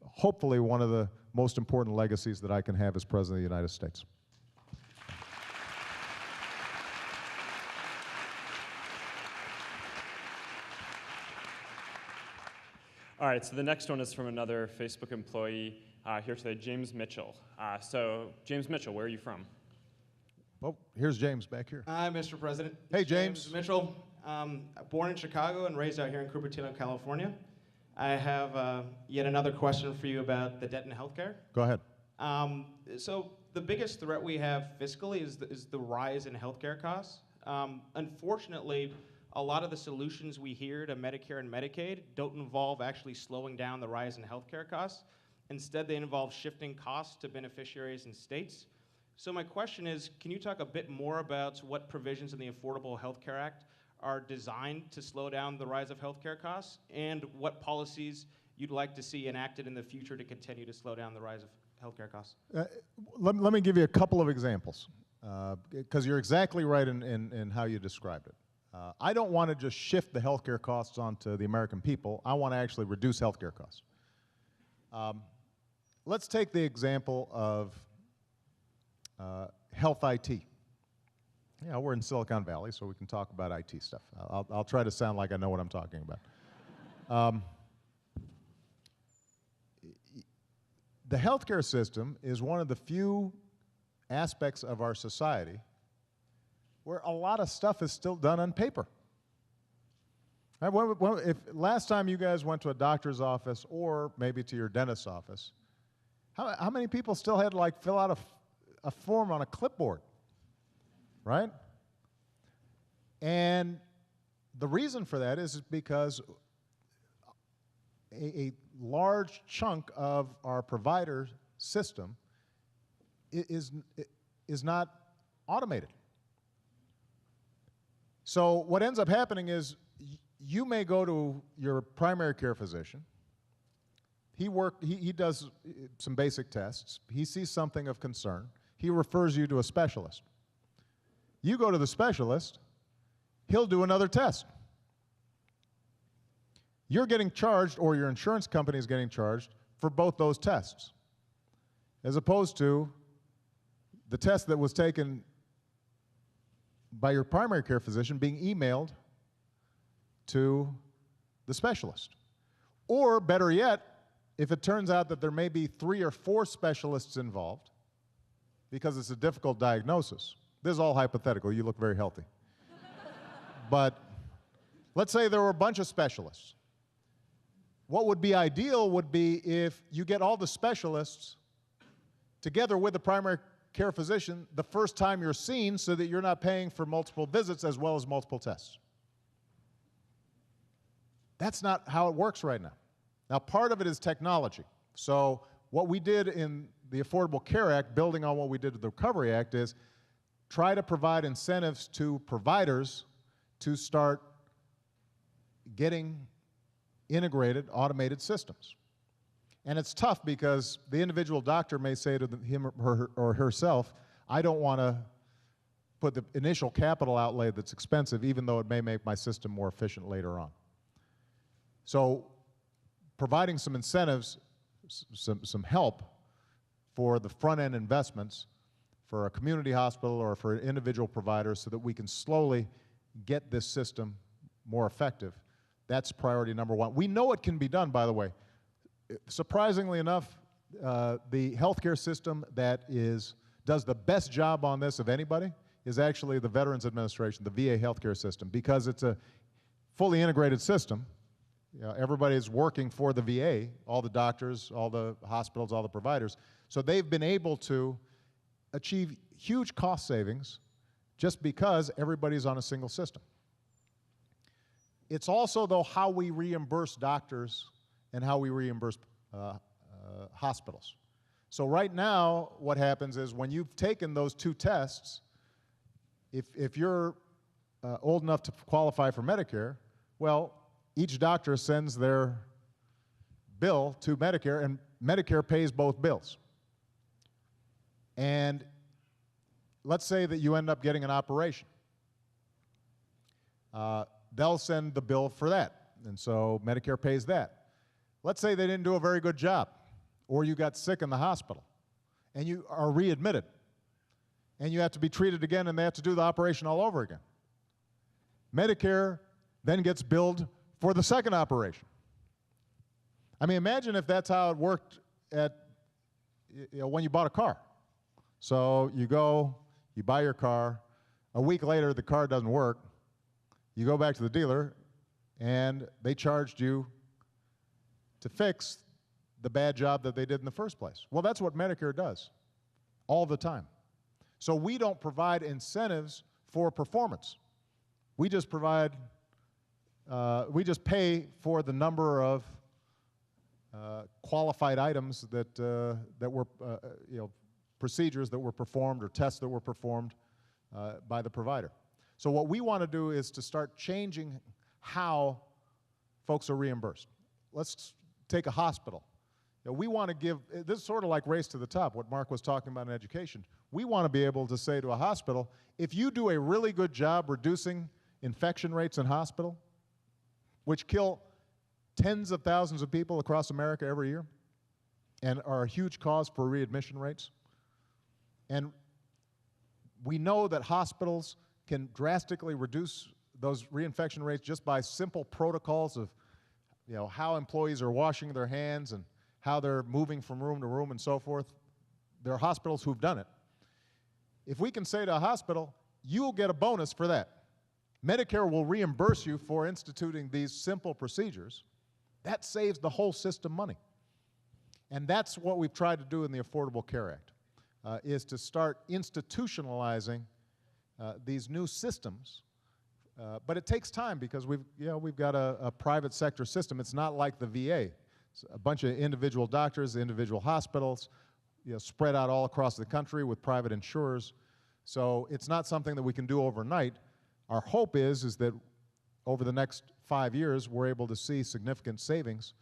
hopefully one of the most important legacies that I can have as President of the United States. All right, so the next one is from another Facebook employee here today, James Mitchell. So, James Mitchell, where are you from? Oh, here's James back here. Hi, Mr. President. Hey, James. James Mitchell. Born in Chicago and raised out here in Cupertino, California. I have yet another question for you about the debt in healthcare. Go ahead. So the biggest threat we have fiscally is the rise in healthcare costs. Unfortunately, a lot of the solutions we hear to Medicare and Medicaid don't involve actually slowing down the rise in healthcare costs. Instead, they involve shifting costs to beneficiaries and states. So my question is, can you talk a bit more about what provisions in the Affordable Health Care Act are designed to slow down the rise of healthcare costs, and what policies you'd like to see enacted in the future to continue to slow down the rise of healthcare costs? Let me give you a couple of examples, because you're exactly right in how you described it. I don't want to just shift the healthcare costs onto the American people. I want to actually reduce healthcare costs. Let's take the example of health IT. You know, we're in Silicon Valley, so we can talk about IT stuff. I'll try to sound like I know what I'm talking about. The healthcare system is one of the few aspects of our society where a lot of stuff is still done on paper. Right, if last time you guys went to a doctor's office or maybe to your dentist's office, how many people still had to like fill out a form on a clipboard, right? And the reason for that is because a large chunk of our provider system is not automated. So what ends up happening is you may go to your primary care physician. He does some basic tests. He sees something of concern. He refers you to a specialist. You go to the specialist, he'll do another test. You're getting charged, or your insurance company is getting charged, for both those tests, as opposed to the test that was taken by your primary care physician being emailed to the specialist. Or better yet, if it turns out that there may be 3 or 4 specialists involved, because it's a difficult diagnosis. This is all hypothetical. You look very healthy. But let's say there were a bunch of specialists. What would be ideal would be if you get all the specialists together with the primary care physician the first time you're seen, so that you're not paying for multiple visits as well as multiple tests. That's not how it works right now. Now, part of it is technology. So what we did in the Affordable Care Act, building on what we did with the Recovery Act, is try to provide incentives to providers to start getting integrated, automated systems. And it's tough because the individual doctor may say to him or herself, I don't want to put the initial capital outlay that's expensive, even though it may make my system more efficient later on. So providing some incentives, some help for the front-end investments for a community hospital or for individual providers so that we can slowly get this system more effective. That's priority number 1. We know it can be done, by the way. Surprisingly enough, the healthcare system that does the best job on this of anybody is actually the Veterans Administration, the VA healthcare system, because it's a fully integrated system. You know, everybody's working for the VA, all the doctors, all the hospitals, all the providers. So they've been able to achieve huge cost savings just because everybody's on a single system. It's also, though, how we reimburse doctors and how we reimburse hospitals. So right now, what happens is when you've taken those 2 tests, if you're old enough to qualify for Medicare, well, each doctor sends their bill to Medicare, and Medicare pays both bills. And let's say that you end up getting an operation. They'll send the bill for that, and so Medicare pays that. Let's say they didn't do a very good job, or you got sick in the hospital, and you are readmitted, and you have to be treated again, and they have to do the operation all over again. Medicare then gets billed for the second operation. I mean, imagine if that's how it worked when you bought a car. So you go, you buy your car, a week later the car doesn't work, you go back to the dealer, and they charged you to fix the bad job that they did in the first place. Well, that's what Medicare does all the time. So we don't provide incentives for performance. We just provide, we just pay for the number of qualified items that were, procedures that were performed or tests that were performed by the provider. So what we want to do is to start changing how folks are reimbursed. Let's take a hospital. We want to give, this is sort of like race to the top, what Mark was talking about in education. We want to be able to say to a hospital, if you do a really good job reducing infection rates in hospital, which kill tens of thousands of people across America every year and are a huge cause for readmission rates, and we know that hospitals can drastically reduce those reinfection rates just by simple protocols of how employees are washing their hands and how they're moving from room to room and so forth. There are hospitals who've done it. If we can say to a hospital, you'll get a bonus for that. Medicare will reimburse you for instituting these simple procedures. That saves the whole system money. And that's what we've tried to do in the Affordable Care Act, is to start institutionalizing these new systems. But it takes time because we've got a private sector system. It's not like the VA. It's a bunch of individual doctors, individual hospitals, spread out all across the country with private insurers. So it's not something that we can do overnight. Our hope is that over the next 5 years, we're able to see significant savings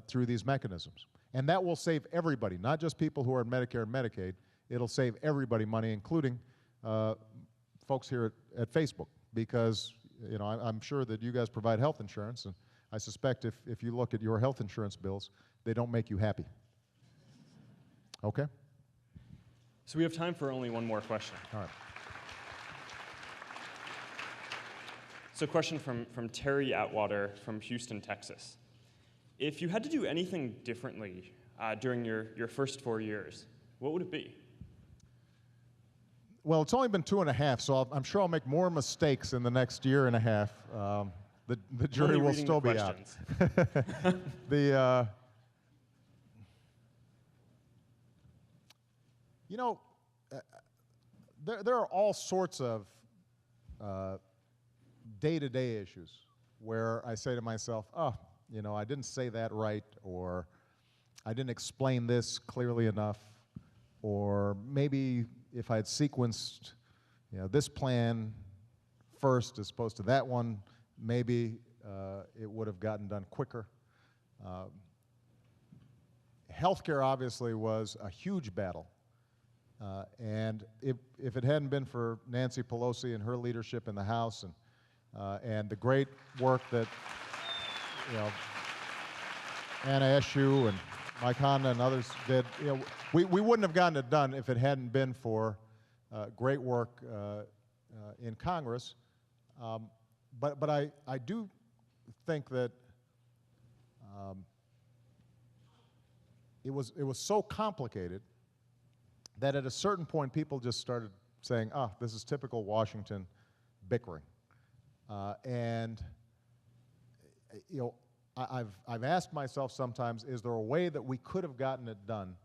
through these mechanisms. And that will save everybody, not just people who are in Medicare and Medicaid. It'll save everybody money, including folks here at Facebook, because I'm sure that you guys provide health insurance, and I suspect if you look at your health insurance bills, they don't make you happy. Okay? So we have time for only one more question. All right. So a question from Terry Atwater from Houston, Texas. If you had to do anything differently during your first 4 years, what would it be? Well, it's only been 2.5, so I'm sure I'll make more mistakes in the next year and a half. The jury Only will reading still the be out. questions. There are all sorts of day-to-day issues where I say to myself, I didn't say that right, or I didn't explain this clearly enough, or maybe if I had sequenced this plan first as opposed to that one, maybe it would have gotten done quicker. Healthcare obviously was a huge battle. And if it hadn't been for Nancy Pelosi and her leadership in the House and the great work that Anna Eshoo and Mike Honda and others did, we wouldn't have gotten it done if it hadn't been for great work in Congress. But I do think that it was so complicated that at a certain point people just started saying, this is typical Washington bickering. I've asked myself sometimes, is there a way that we could have gotten it done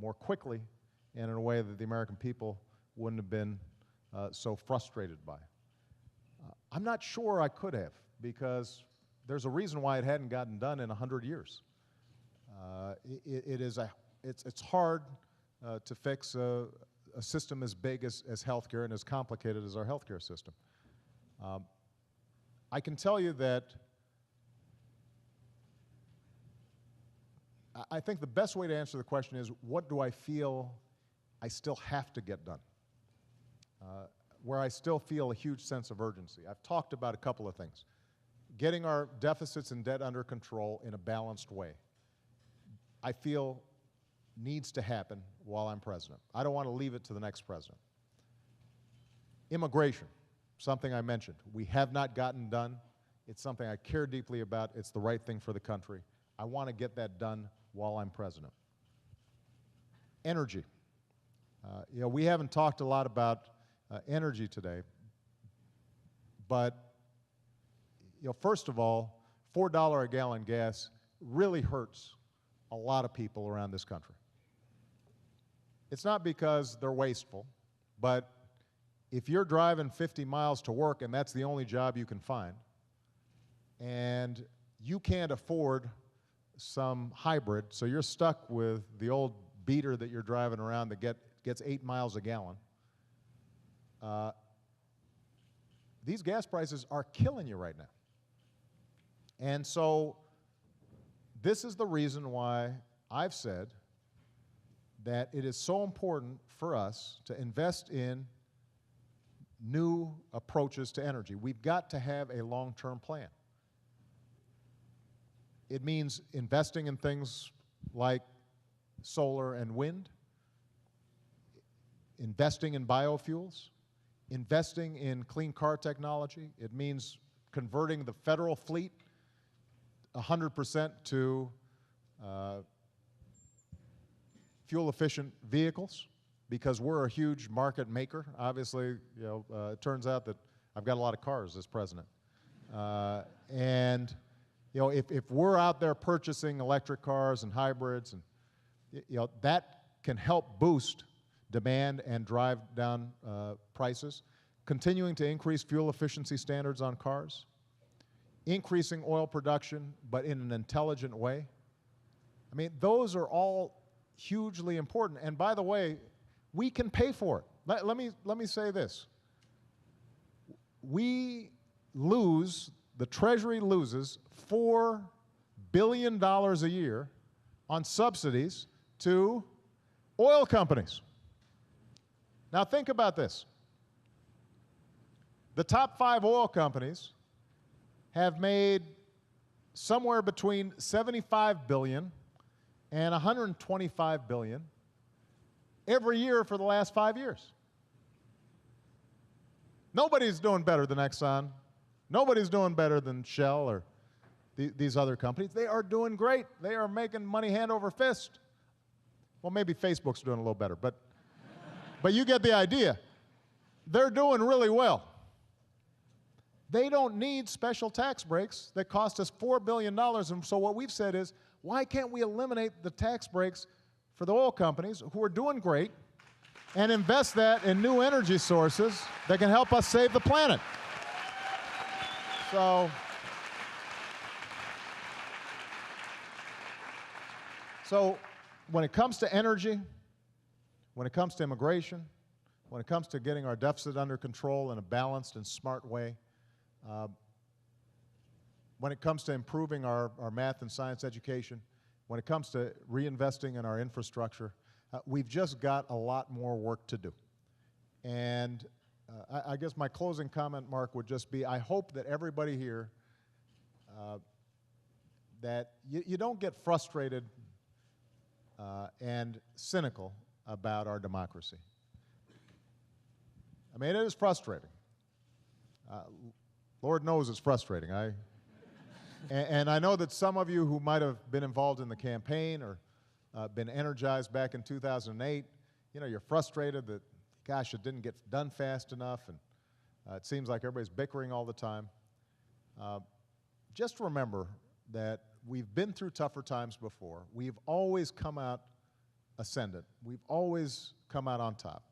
more quickly and in a way that the American people wouldn't have been so frustrated by? I'm not sure I could have, because there's a reason why it hadn't gotten done in 100 years. It's hard to fix a system as big as healthcare and as complicated as our healthcare system. I can tell you that I think the best way to answer the question is, what do I feel I still have to get done? Where I still feel a huge sense of urgency. I've talked about a couple of things. Getting our deficits and debt under control in a balanced way, I feel needs to happen while I'm president. I don't want to leave it to the next president. Immigration, something I mentioned. We have not gotten done. It's something I care deeply about. It's the right thing for the country. I want to get that done while I'm president. Energy. We haven't talked a lot about energy today, but first of all, $4 a gallon gas really hurts a lot of people around this country. It's not because they're wasteful, but if you're driving 50 miles to work and that's the only job you can find, and you can't afford some hybrid, so you're stuck with the old beater that you're driving around that gets 8 miles a gallon, these gas prices are killing you right now. And so this is the reason why I've said that it is so important for us to invest in new approaches to energy. We've got to have a long-term plan. It means investing in things like solar and wind, investing in biofuels, investing in clean car technology. It means converting the federal fleet 100% to fuel-efficient vehicles. because we're a huge market maker. Obviously, it turns out that I've got a lot of cars as president. And if we're out there purchasing electric cars and hybrids, and that can help boost demand and drive down prices. Continuing to increase fuel efficiency standards on cars, increasing oil production, but in an intelligent way. I mean, those are all hugely important. And by the way, we can pay for it. Let me say this. The Treasury loses $4 billion a year on subsidies to oil companies. Now think about this. The top 5 oil companies have made somewhere between $75 billion and $125 billion every year for the last 5 years. Nobody's doing better than Exxon. Nobody's doing better than Shell or these other companies. They are doing great. They are making money hand over fist. Well, maybe Facebook's doing a little better, but you get the idea. They're doing really well. They don't need special tax breaks that cost us $4 billion. And so what we've said is, why can't we eliminate the tax breaks for the oil companies who are doing great and invest that in new energy sources that can help us save the planet? So when it comes to energy, when it comes to immigration, when it comes to getting our deficit under control in a balanced and smart way, when it comes to improving our math and science education, when it comes to reinvesting in our infrastructure, we've just got a lot more work to do. And I guess my closing comment, Mark, would just be, I hope that everybody here, that you don't get frustrated and cynical about our democracy. I mean, it is frustrating. Lord knows it's frustrating. And I know that some of you who might have been involved in the campaign or been energized back in 2008, you're frustrated that, gosh, it didn't get done fast enough, and it seems like everybody's bickering all the time. Just remember that we've been through tougher times before. We've always come out ascendant. We've always come out on top.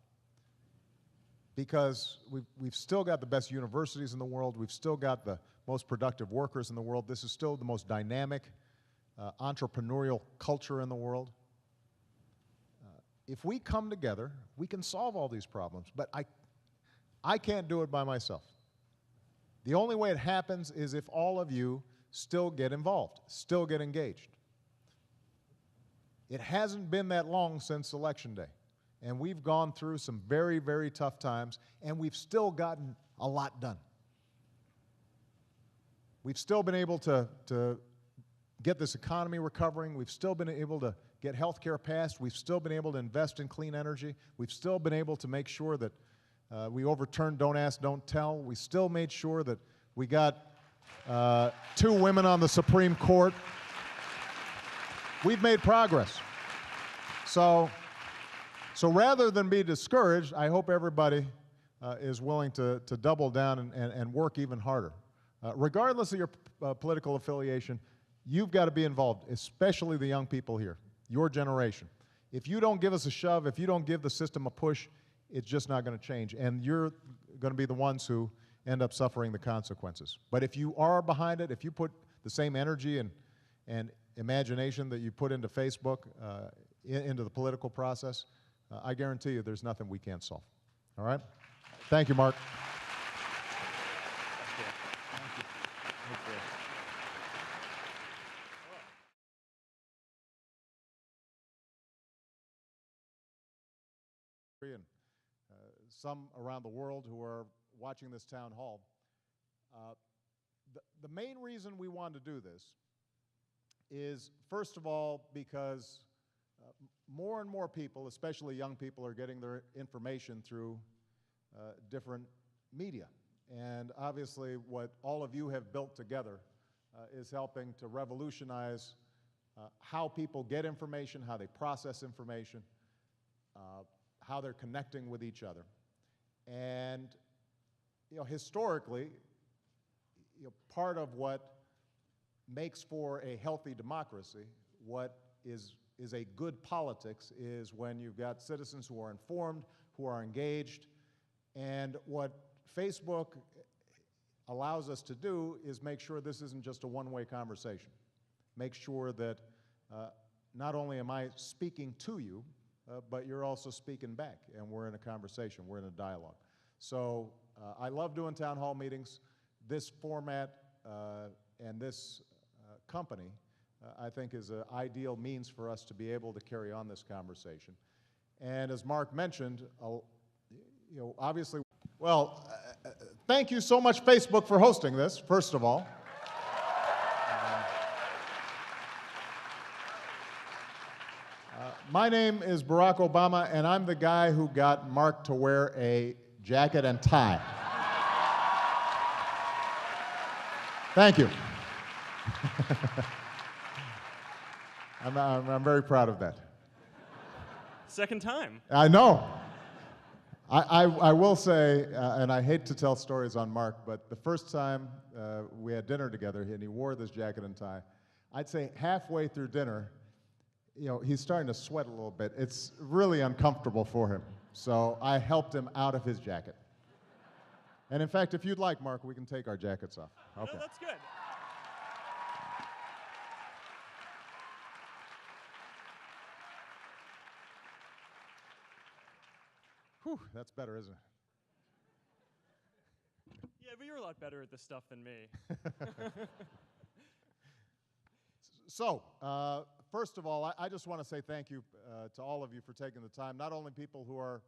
Because we've still got the best universities in the world. We've still got the most productive workers in the world. This is still the most dynamic entrepreneurial culture in the world. If we come together, we can solve all these problems. But I can't do it by myself. The only way it happens is if all of you still get involved, still get engaged. It hasn't been that long since Election Day. And we've gone through some very, very tough times, and we've still gotten a lot done. We've still been able to get this economy recovering. We've still been able to get health care passed. We've still been able to invest in clean energy. We've still been able to make sure that we overturned Don't Ask, Don't Tell. We still made sure that we got 2 women on the Supreme Court. We've made progress. So rather than be discouraged, I hope everybody is willing to double down and work even harder. Regardless of your political affiliation, you've got to be involved, especially the young people here, your generation. If you don't give us a shove, if you don't give the system a push, it's just not going to change. And you're going to be the ones who end up suffering the consequences. But if you are behind it, if you put the same energy and imagination that you put into Facebook, into the political process, I guarantee you there's nothing we can't solve. All right? Thank you, Mark. And some around the world who are watching this town hall. The main reason we wanted to do this is, first of all, because more and more people, especially young people, are getting their information through different media. And obviously what all of you have built together is helping to revolutionize how people get information, how they process information, how they're connecting with each other. And historically, part of what makes for a healthy democracy, what is a good politics, is when you've got citizens who are informed, who are engaged. And what Facebook allows us to do is make sure this isn't just a one-way conversation. Make sure that not only am I speaking to you, but you're also speaking back, and we're in a conversation, we're in a dialogue. So I love doing town hall meetings. This format and this company, I think, is an ideal means for us to be able to carry on this conversation. And as Mark mentioned, obviously, well, thank you so much, Facebook, for hosting this, first of all. My name is Barack Obama, and I'm the guy who got Mark to wear a jacket and tie. Thank you. I'm very proud of that. Second time. I know. I will say, and I hate to tell stories on Mark, but the first time we had dinner together and he wore this jacket and tie, I'd say halfway through dinner, he's starting to sweat a little bit. It's really uncomfortable for him. So I helped him out of his jacket. And in fact, if you'd like, Mark, we can take our jackets off. Okay. No, that's good. Whew, that's better, isn't it? Yeah, but you're a lot better at this stuff than me. So, first of all, I just want to say thank you to all of you for taking the time, not only people who are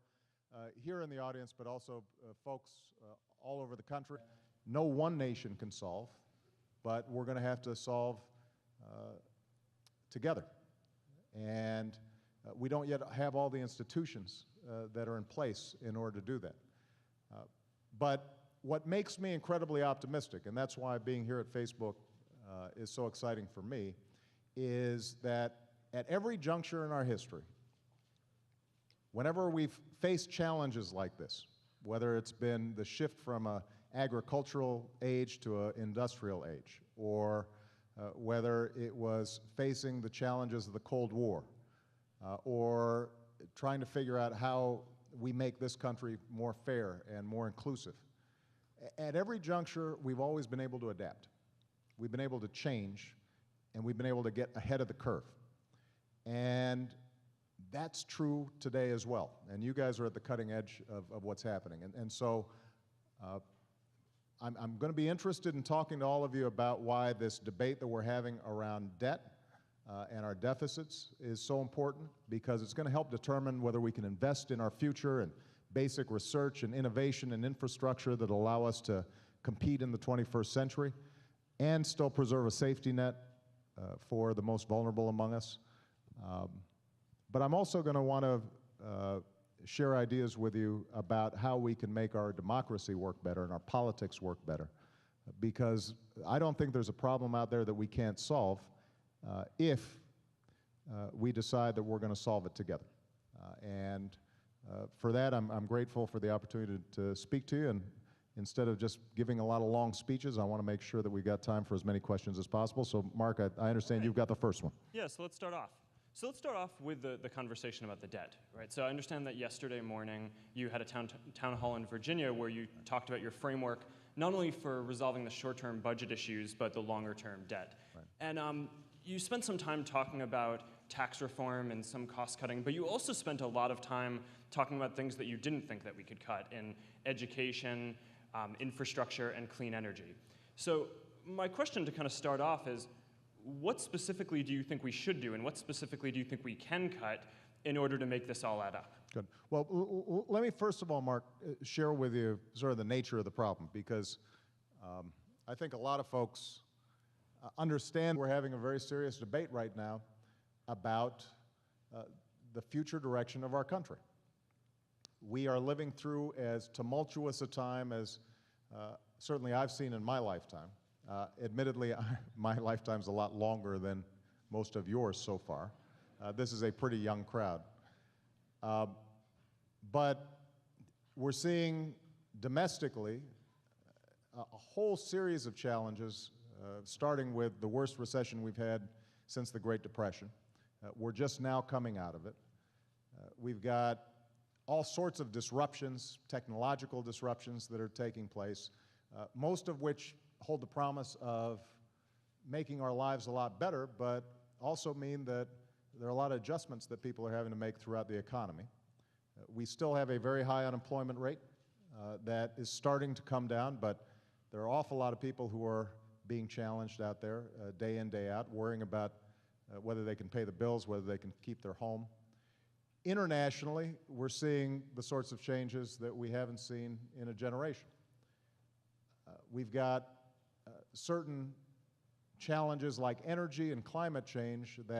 here in the audience, but also folks all over the country. No one nation can solve, but we're going to have to solve together. And we don't yet have all the institutions that are in place in order to do that. But what makes me incredibly optimistic, and that's why being here at Facebook is so exciting for me, is that at every juncture in our history, whenever we've faced challenges like this, whether it's been the shift from an agricultural age to an industrial age, or whether it was facing the challenges of the Cold War, or trying to figure out how we make this country more fair and more inclusive. At every juncture, we've always been able to adapt. We've been able to change, and we've been able to get ahead of the curve. And that's true today as well. And you guys are at the cutting edge of what's happening. And so I'm going to be interested in talking to all of you about why this debate that we're having around debt and our deficits is so important, because it's going to help determine whether we can invest in our future and basic research and innovation and infrastructure that allow us to compete in the 21st century and still preserve a safety net for the most vulnerable among us. But I'm also going to want to share ideas with you about how we can make our democracy work better and our politics work better, because I don't think there's a problem out there that we can't solve if we decide that we're going to solve it together. And for that, I'm grateful for the opportunity to speak to you. And instead of just giving a lot of long speeches, I want to make sure that we got time for as many questions as possible. So, Mark, I understand you've got the first one. Yeah, so let's start off. So let's start off with the conversation about the debt, right? So I understand that yesterday morning you had a town hall in Virginia where you talked about your framework, not only for resolving the short-term budget issues, but the longer-term debt. Right. And you spent some time talking about tax reform and some cost cutting, but you also spent a lot of time talking about things that you didn't think that we could cut in education, infrastructure, and clean energy. So my question to kind of start off is, what specifically do you think we should do, and what specifically do you think we can cut in order to make this all add up? Good. Well, let me first of all, Mark, share with you sort of the nature of the problem, because I think a lot of folks understand we're having a very serious debate right now about the future direction of our country. We are living through as tumultuous a time as certainly I've seen in my lifetime. Admittedly, my lifetime's a lot longer than most of yours so far. This is a pretty young crowd. But we're seeing domestically a whole series of challenges, starting with the worst recession we've had since the Great Depression. We're just now coming out of it. We've got all sorts of disruptions, technological disruptions that are taking place, most of which hold the promise of making our lives a lot better, but also mean that there are a lot of adjustments that people are having to make throughout the economy. We still have a very high unemployment rate that is starting to come down, but there are an awful lot of people who are being challenged out there day in, day out, worrying about whether they can pay the bills, whether they can keep their home. Internationally, we're seeing the sorts of changes that we haven't seen in a generation. We've got certain challenges like energy and climate change that